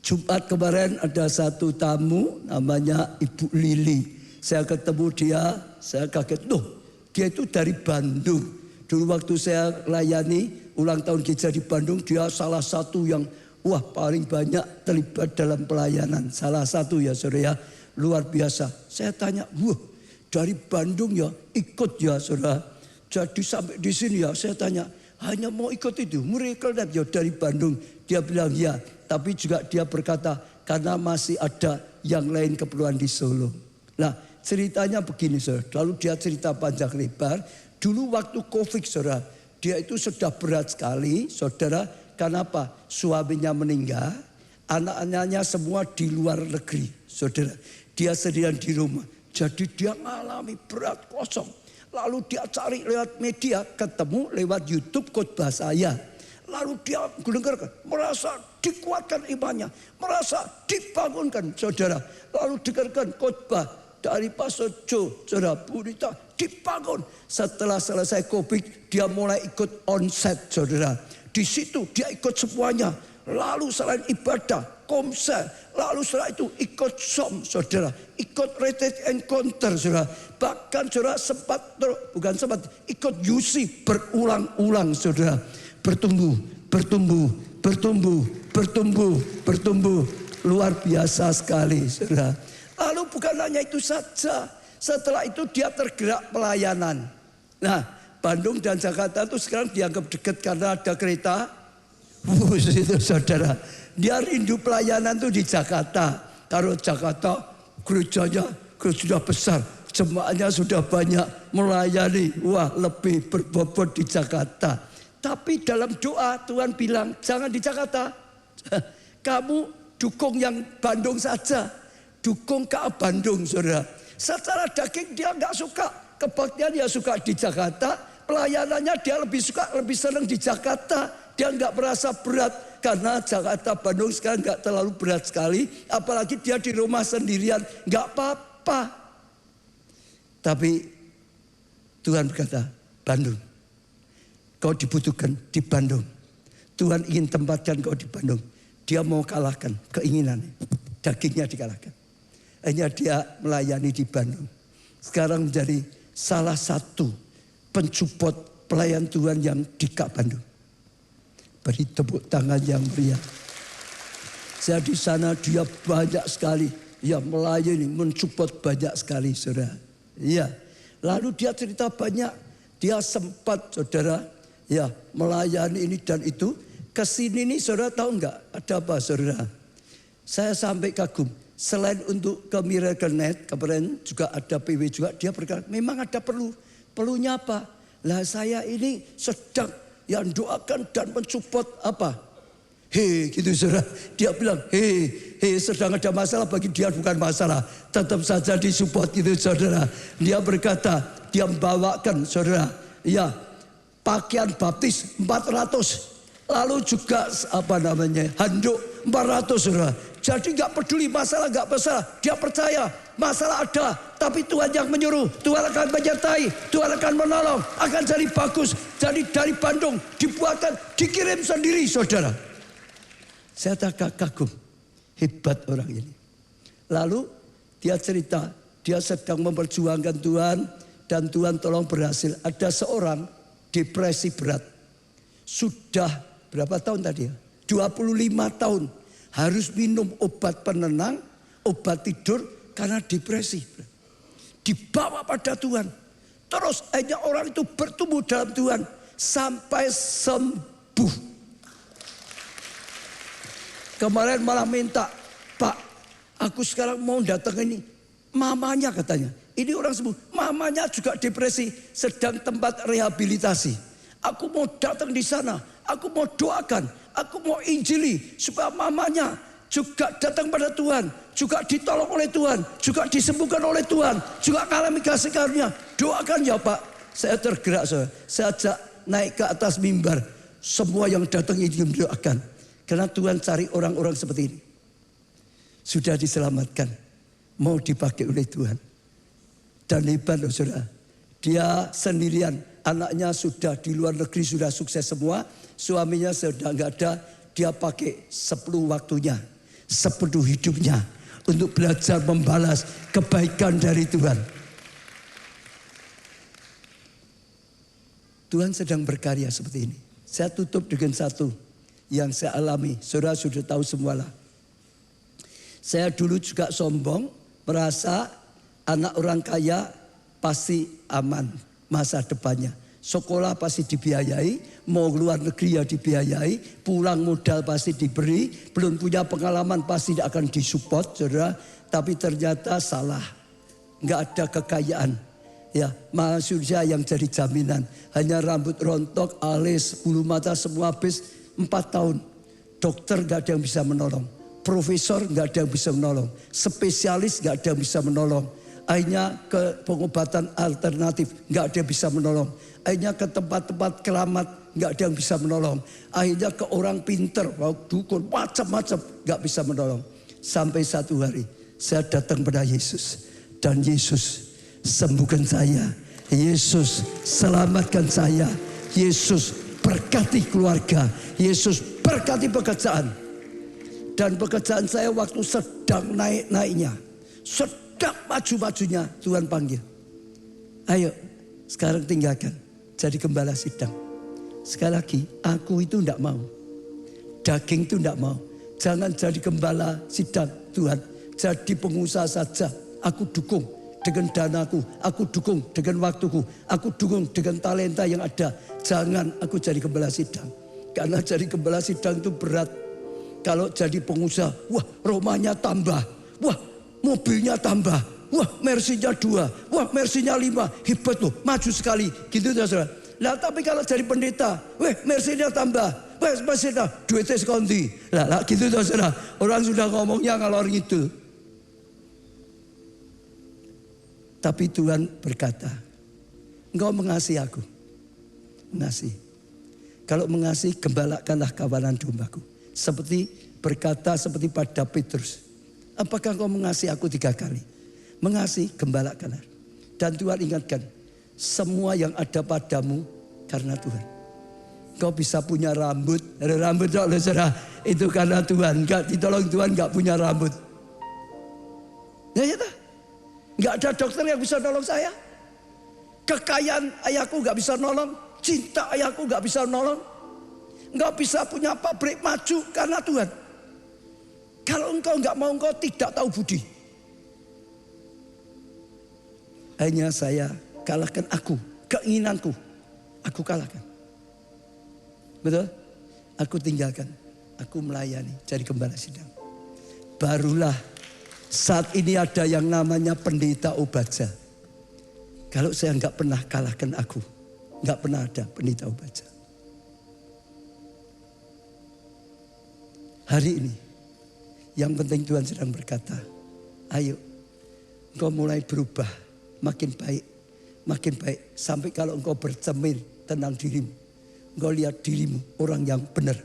Jumat kemarin ada satu tamu namanya Ibu Lili. Saya ketemu dia, saya kaget. Loh, dia itu dari Bandung. Dulu waktu saya layani ulang tahun gereja di Bandung, dia salah satu yang paling banyak terlibat dalam pelayanan. Salah satu ya saudara ya, luar biasa. Saya tanya, dari Bandung ya, ikut ya saudara. Jadi sampai di sini ya, saya tanya, hanya mau ikut itu, miracle ya dari Bandung. Dia bilang ya, tapi juga dia berkata, karena masih ada yang lain keperluan di Solo. Nah ceritanya begini saudara, lalu dia cerita panjang lebar. Dulu waktu COVID saudara, dia itu sudah berat sekali saudara. Kenapa? Suaminya meninggal, anak-anaknya semua di luar negeri saudara. Dia sendirian di rumah, jadi dia mengalami berat kosong. Lalu dia cari lewat media, ketemu lewat YouTube khotbah saya. Lalu dia mendengarkan, merasa dikuatkan imannya, merasa dibangunkan saudara. Lalu dengarkan khotbah dari Pastor Jo, saudara, Bu Rita, dibangun. Setelah selesai COVID, dia mulai ikut onset saudara. Di situ dia ikut semuanya. Lalu selain ibadah, komsel, lalu setelah itu ikut som saudara, ikut retreat encounter saudara. Bahkan saudara ikut UC berulang-ulang saudara. Bertumbuh, bertumbuh, bertumbuh, bertumbuh, bertumbuh. Luar biasa sekali saudara. Lalu bukan hanya itu saja. Setelah itu dia tergerak pelayanan. Nah, Bandung dan Jakarta itu sekarang dianggap dekat karena ada kereta. Itu saudara. Dia rindu pelayanan itu di Jakarta. Kalau Jakarta gerejanya sudah besar. Jemaahnya sudah banyak melayani. Wah, lebih berbobot di Jakarta. Tapi dalam doa Tuhan bilang jangan di Jakarta. Kamu dukung yang Bandung saja. Dukung ke Bandung saudara. Secara daging dia nggak suka. Kebaktian dia suka di Jakarta. Pelayanannya dia lebih senang di Jakarta. Dia nggak merasa berat. Karena Jakarta Bandung sekarang nggak terlalu berat sekali. Apalagi dia di rumah sendirian. Nggak apa-apa. Tapi Tuhan berkata, Bandung. Kau dibutuhkan di Bandung. Tuhan ingin tempatkan kau di Bandung. Dia mau kalahkan keinginannya. Dagingnya dikalahkan. Hanya dia melayani di Bandung. Sekarang menjadi salah satu pensupport pelayan Tuhan yang di Kak Bandung. Beri tepuk tangan yang meriah. Saya di sana dia banyak sekali. Ya melayani, mensupport banyak sekali saudara. Ya. Lalu dia cerita banyak. Dia sempat saudara. Ya melayani ini dan itu. Kesini nih saudara tahu nggak? Ada apa saudara? Saya sampai kagum. Selain untuk ke Miracle Net, kemarin juga ada PW juga. Dia berkata memang ada perlu. Perlunya apa? Lah saya ini sedang yang doakan dan mensupport apa? Hei gitu saudara. Dia bilang hei sedang ada masalah, bagi dia bukan masalah. Tetap saja disupport gitu saudara. Dia berkata, dia membawakan saudara, ya pakaian baptis 400. Lalu juga handuk 400 saudara. Jadi gak peduli masalah, gak masalah. Dia percaya masalah ada, tapi Tuhan yang menyuruh. Tuhan akan menyertai, Tuhan akan menolong, akan jadi bagus. Jadi dari Bandung dibuatkan, dikirim sendiri saudara. Saya tak kagum, hebat orang ini. Lalu dia cerita, dia sedang memperjuangkan Tuhan, dan Tuhan tolong berhasil. Ada seorang depresi berat. Sudah berapa tahun tadi ya? 25 tahun. Harus minum obat penenang, obat tidur karena depresi. Dibawa pada Tuhan. Terus akhirnya orang itu bertumbuh dalam Tuhan sampai sembuh. Kemarin malah minta, Pak, aku sekarang mau datang ini. Mamanya katanya, ini orang sembuh. Mamanya juga depresi, sedang tempat rehabilitasi. Aku mau datang di sana, aku mau doakan, aku mau injili supaya mamanya juga datang pada Tuhan, juga ditolong oleh Tuhan, juga disembuhkan oleh Tuhan, juga alami kasih karunia. Doakan ya Pak. Saya tergerak, saya ajak naik ke atas mimbar. Semua yang datang ini mendoakan. Karena Tuhan cari orang-orang seperti ini. Sudah diselamatkan, mau dipakai oleh Tuhan. Dan hebat loh saudara. Dia sendirian, anaknya sudah di luar negeri, sudah sukses semua. Suaminya sudah nggak ada, dia pakai sepenuh waktunya, sepenuh hidupnya untuk belajar membalas kebaikan dari Tuhan. Tuhan sedang berkarya seperti ini. Saya tutup dengan satu yang saya alami. Saudara sudah tahu semualah. Saya dulu juga sombong, merasa anak orang kaya pasti aman masa depannya. Sekolah pasti dibiayai, mau keluar negeri ya dibiayai, pulang modal pasti diberi, belum punya pengalaman pasti akan disupport, saudara. Tapi ternyata salah, nggak ada kekayaan. Ya, manusia yang jadi jaminan. Hanya rambut rontok, alis, bulu mata semua habis 4 tahun. Dokter nggak ada yang bisa menolong, profesor nggak ada yang bisa menolong, spesialis nggak ada yang bisa menolong. Akhirnya ke pengobatan alternatif, nggak ada yang bisa menolong. Akhirnya ke tempat-tempat keramat, nggak ada yang bisa menolong. Akhirnya ke orang pinter, dukun, macam-macam, nggak bisa menolong. Sampai satu hari, saya datang pada Yesus. Dan Yesus sembuhkan saya. Yesus selamatkan saya. Yesus berkati keluarga. Yesus berkati pekerjaan. Dan pekerjaan saya waktu sedang naik-naiknya. Sedang maju-majunya Tuhan panggil. Ayo sekarang tinggalkan, jadi gembala sidang. Sekali lagi, aku itu tidak mau. Daging itu tidak mau. Jangan jadi gembala sidang Tuhan. Jadi pengusaha saja. Aku dukung dengan danaku. Aku dukung dengan waktuku. Aku dukung dengan talenta yang ada. Jangan aku jadi gembala sidang. Karena jadi gembala sidang itu berat. Kalau jadi pengusaha, wah rumahnya tambah. Wah mobilnya tambah, wah Mercy-nya 2, wah Mercy-nya 5, hebat loh, maju sekali, gitu saudara. Lah tapi kalau jadi pendeta, wah Mercy-nya tambah, wah Mercy-nya duitnya sekonti. Lah gitu saudara, orang sudah ngomongnya ngalor ngidul. Tapi Tuhan berkata, engkau mengasihi aku, mengasihi. Kalau mengasihi, gembalakanlah kawanan dombaku. Seperti berkata seperti pada Petrus. Apakah kau mengasihi aku 3 kali? Mengasihi, gembalakanlah. Dan Tuhan ingatkan, semua yang ada padamu karena Tuhan. Kau bisa punya rambut, ada rambut saudara, itu karena Tuhan. Enggak ditolong Tuhan, enggak punya rambut. Ya, enggak ada dokter yang bisa nolong saya. Kekayaan ayahku enggak bisa nolong, cinta ayahku enggak bisa nolong. Enggak bisa punya pabrik maju karena Tuhan. Kalau engkau enggak mau, engkau tidak tahu budi. Hanya saya kalahkan aku, keinginanku. Aku kalahkan. Betul? Aku tinggalkan. Aku melayani, jadi gembala sidang. Barulah saat ini ada yang namanya pendeta Obaja. Kalau saya enggak pernah kalahkan aku, enggak pernah ada pendeta Obaja. Hari ini yang penting Tuhan sedang berkata, ayo engkau mulai berubah makin baik. Makin baik sampai kalau engkau bercermin tentang dirimu, engkau lihat dirimu orang yang benar,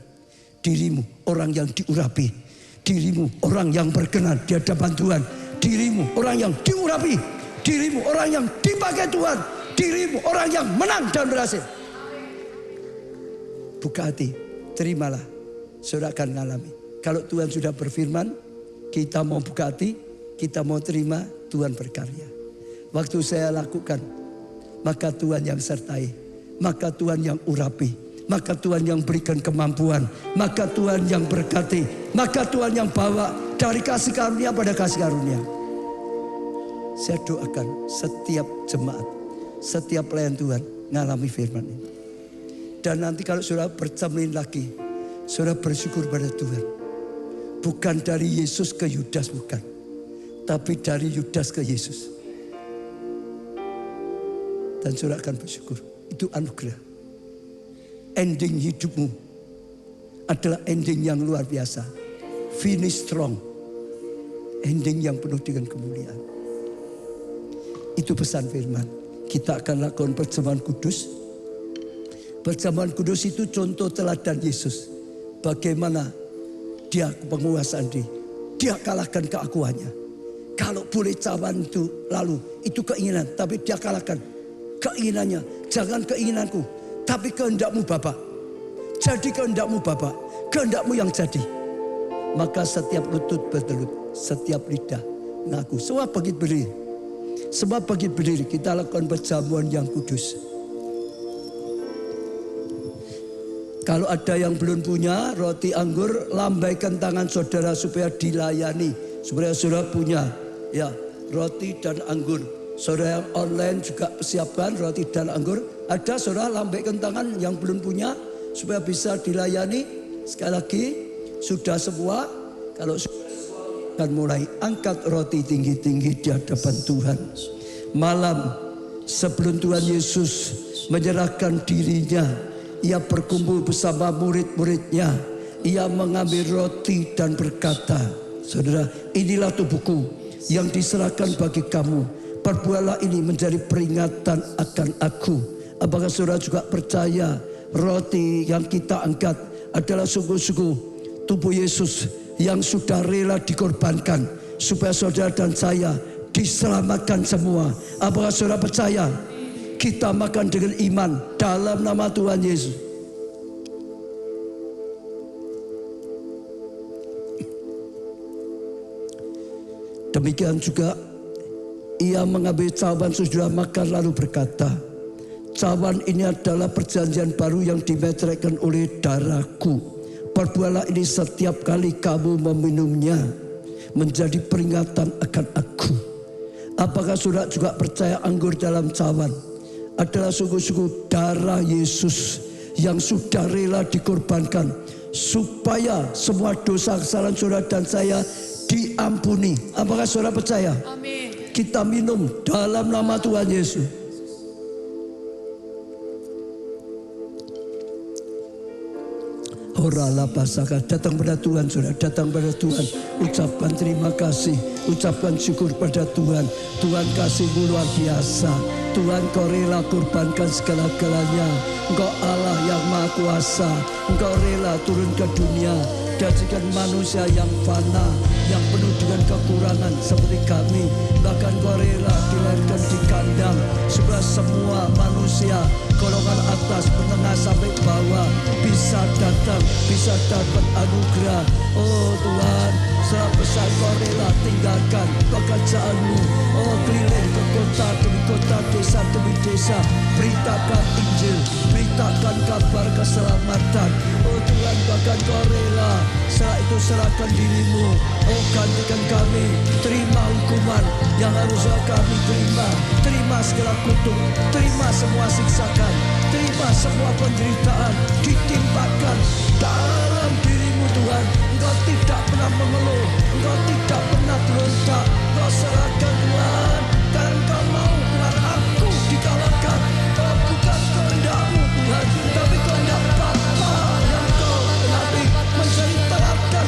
dirimu orang yang diurapi, dirimu orang yang berkenan di hadapan Tuhan, dirimu orang yang diurapi, dirimu orang yang dipakai Tuhan, dirimu orang yang menang dan berhasil. Buka hati, terimalah, saudara akan mengalami. Kalau Tuhan sudah berfirman, kita mau buka hati, kita mau terima, Tuhan berkarya. Waktu saya lakukan, maka Tuhan yang sertai, maka Tuhan yang urapi, maka Tuhan yang berikan kemampuan, maka Tuhan yang berkati, maka Tuhan yang bawa dari kasih karunia pada kasih karunia. Saya doakan setiap jemaat, setiap pelayan Tuhan mengalami firman ini. Dan nanti kalau saudara bercermin lagi, saudara bersyukur pada Tuhan. Bukan dari Yesus ke Yudas, bukan. Tapi dari Yudas ke Yesus. Dan saudara akan bersyukur. Itu anugerah. Ending hidupmu adalah ending yang luar biasa. Finish strong. Ending yang penuh dengan kemuliaan. Itu pesan firman. Kita akan lakukan perjamuan kudus. Perjamuan kudus itu contoh teladan Yesus. Bagaimana dia penguasaan diri. Dia kalahkan keakuannya. Kalau boleh cawan itu lalu. Itu keinginan. Tapi dia kalahkan keinginannya. Jangan keinginanku. Tapi kehendakmu Bapa. Jadi kehendakmu Bapa. Kehendakmu yang jadi. Maka setiap lutut bertelut. Setiap lidah mengaku. Semua bangkit berdiri. Semua bangkit berdiri. Kita lakukan perjamuan yang kudus. Kalau ada yang belum punya roti anggur, lambaikan tangan saudara supaya dilayani. Supaya saudara punya ya roti dan anggur. Saudara yang online juga siapkan roti dan anggur. Ada saudara lambaikan tangan yang belum punya supaya bisa dilayani. Sekali lagi sudah semua. Kalau sudah akan mulai angkat roti tinggi-tinggi di hadapan Tuhan. Malam sebelum Tuhan Yesus menyerahkan dirinya, ia berkumpul bersama murid-muridnya. Ia mengambil roti dan berkata, saudara, inilah tubuhku yang diserahkan bagi kamu. Perbuatlah ini menjadi peringatan akan aku. Apakah saudara juga percaya roti yang kita angkat adalah sungguh-sungguh tubuh Yesus yang sudah rela dikorbankan supaya saudara dan saya diselamatkan semua. Apakah saudara percaya? Kita makan dengan iman dalam nama Tuhan Yesus. Demikian juga ia mengambil cawan sesudah makan lalu berkata, cawan ini adalah perjanjian baru yang dimeteraikan oleh darahku. Perbuatlah ini setiap kali kamu meminumnya menjadi peringatan akan aku. Apakah saudara juga percaya anggur dalam cawan adalah sungguh-sungguh darah Yesus yang sudah rela dikorbankan supaya semua dosa kesalahan saudara dan saya diampuni. Apakah saudara percaya? Amin. Kita minum dalam nama Tuhan Yesus. Orala pasaka, datang pada Tuhan saudara, datang pada Tuhan. Ucapkan terima kasih, ucapkan syukur pada Tuhan. Tuhan kasih-Mu luar biasa. Tuhan kau rela korbankan segala-galanya. Engkau Allah yang Maha Kuasa. Engkau rela turun ke dunia. Jadikan manusia yang fana, yang penuh dengan kekurangan seperti kami. Bahkan kau rela dilahirkan di kandang supaya semua manusia golongan atas, menengah sampai bawah bisa datang, bisa dapat anugerah. Oh Tuhan, setelah besar kau rela tinggalkan pekerjaanmu. Oh keliling ke kota demi kota, desa demi desa, beritakan Injil, beritakan kabar keselamatan. Oh Tuhan, bahkan kau rela setelah itu serahkan dirimu. Oh gantikan kami, terima hukuman yang harusnya kami terima. Terima segala kutuk, terima semua siksakan, terima semua penderitaan ditimpakan dalam dirimu Tuhan. Engkau tidak pernah mengeluh, engkau tidak pernah berontak. Engkau serahkan Tuhan, dan engkau mau Tuhan aku dikalahkan. Oh bukan kehendak-Mu Tuhan, tapi kehendak Bapa yang Kau genapi menjadi teladan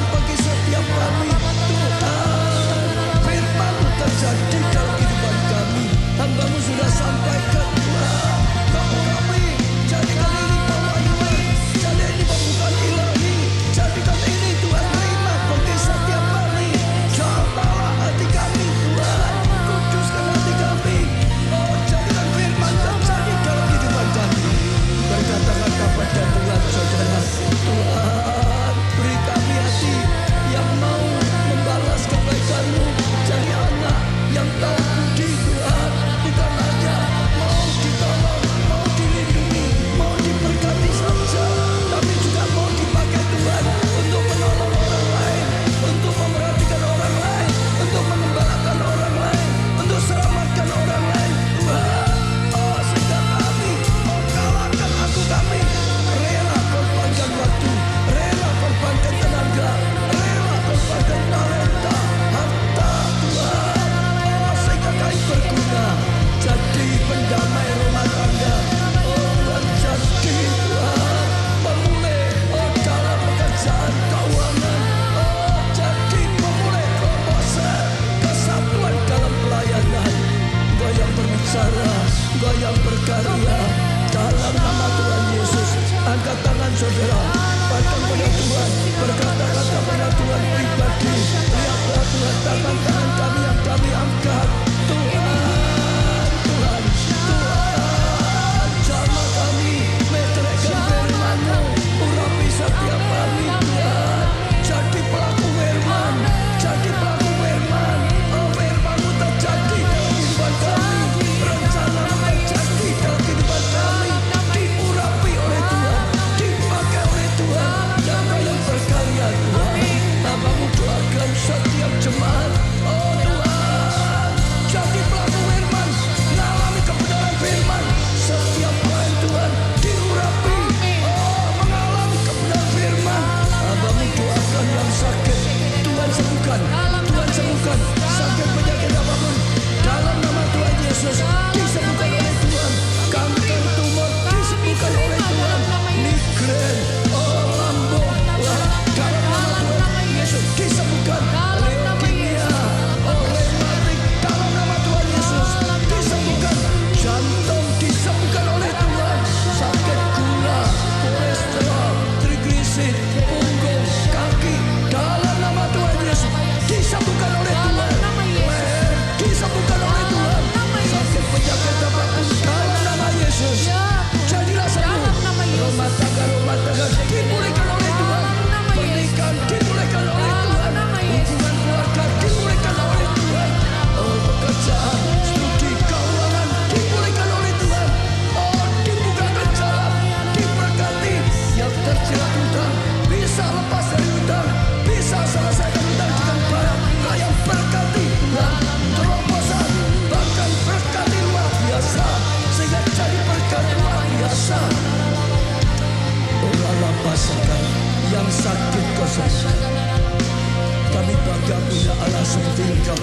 Kami bangga punya Allah seperti Engkau,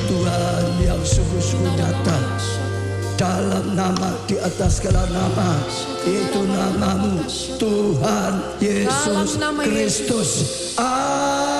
Tuhan yang sungguh-sungguh nyata. Dalam nama, di atas segala nama, itu namamu, Tuhan Yesus Kristus. Amin.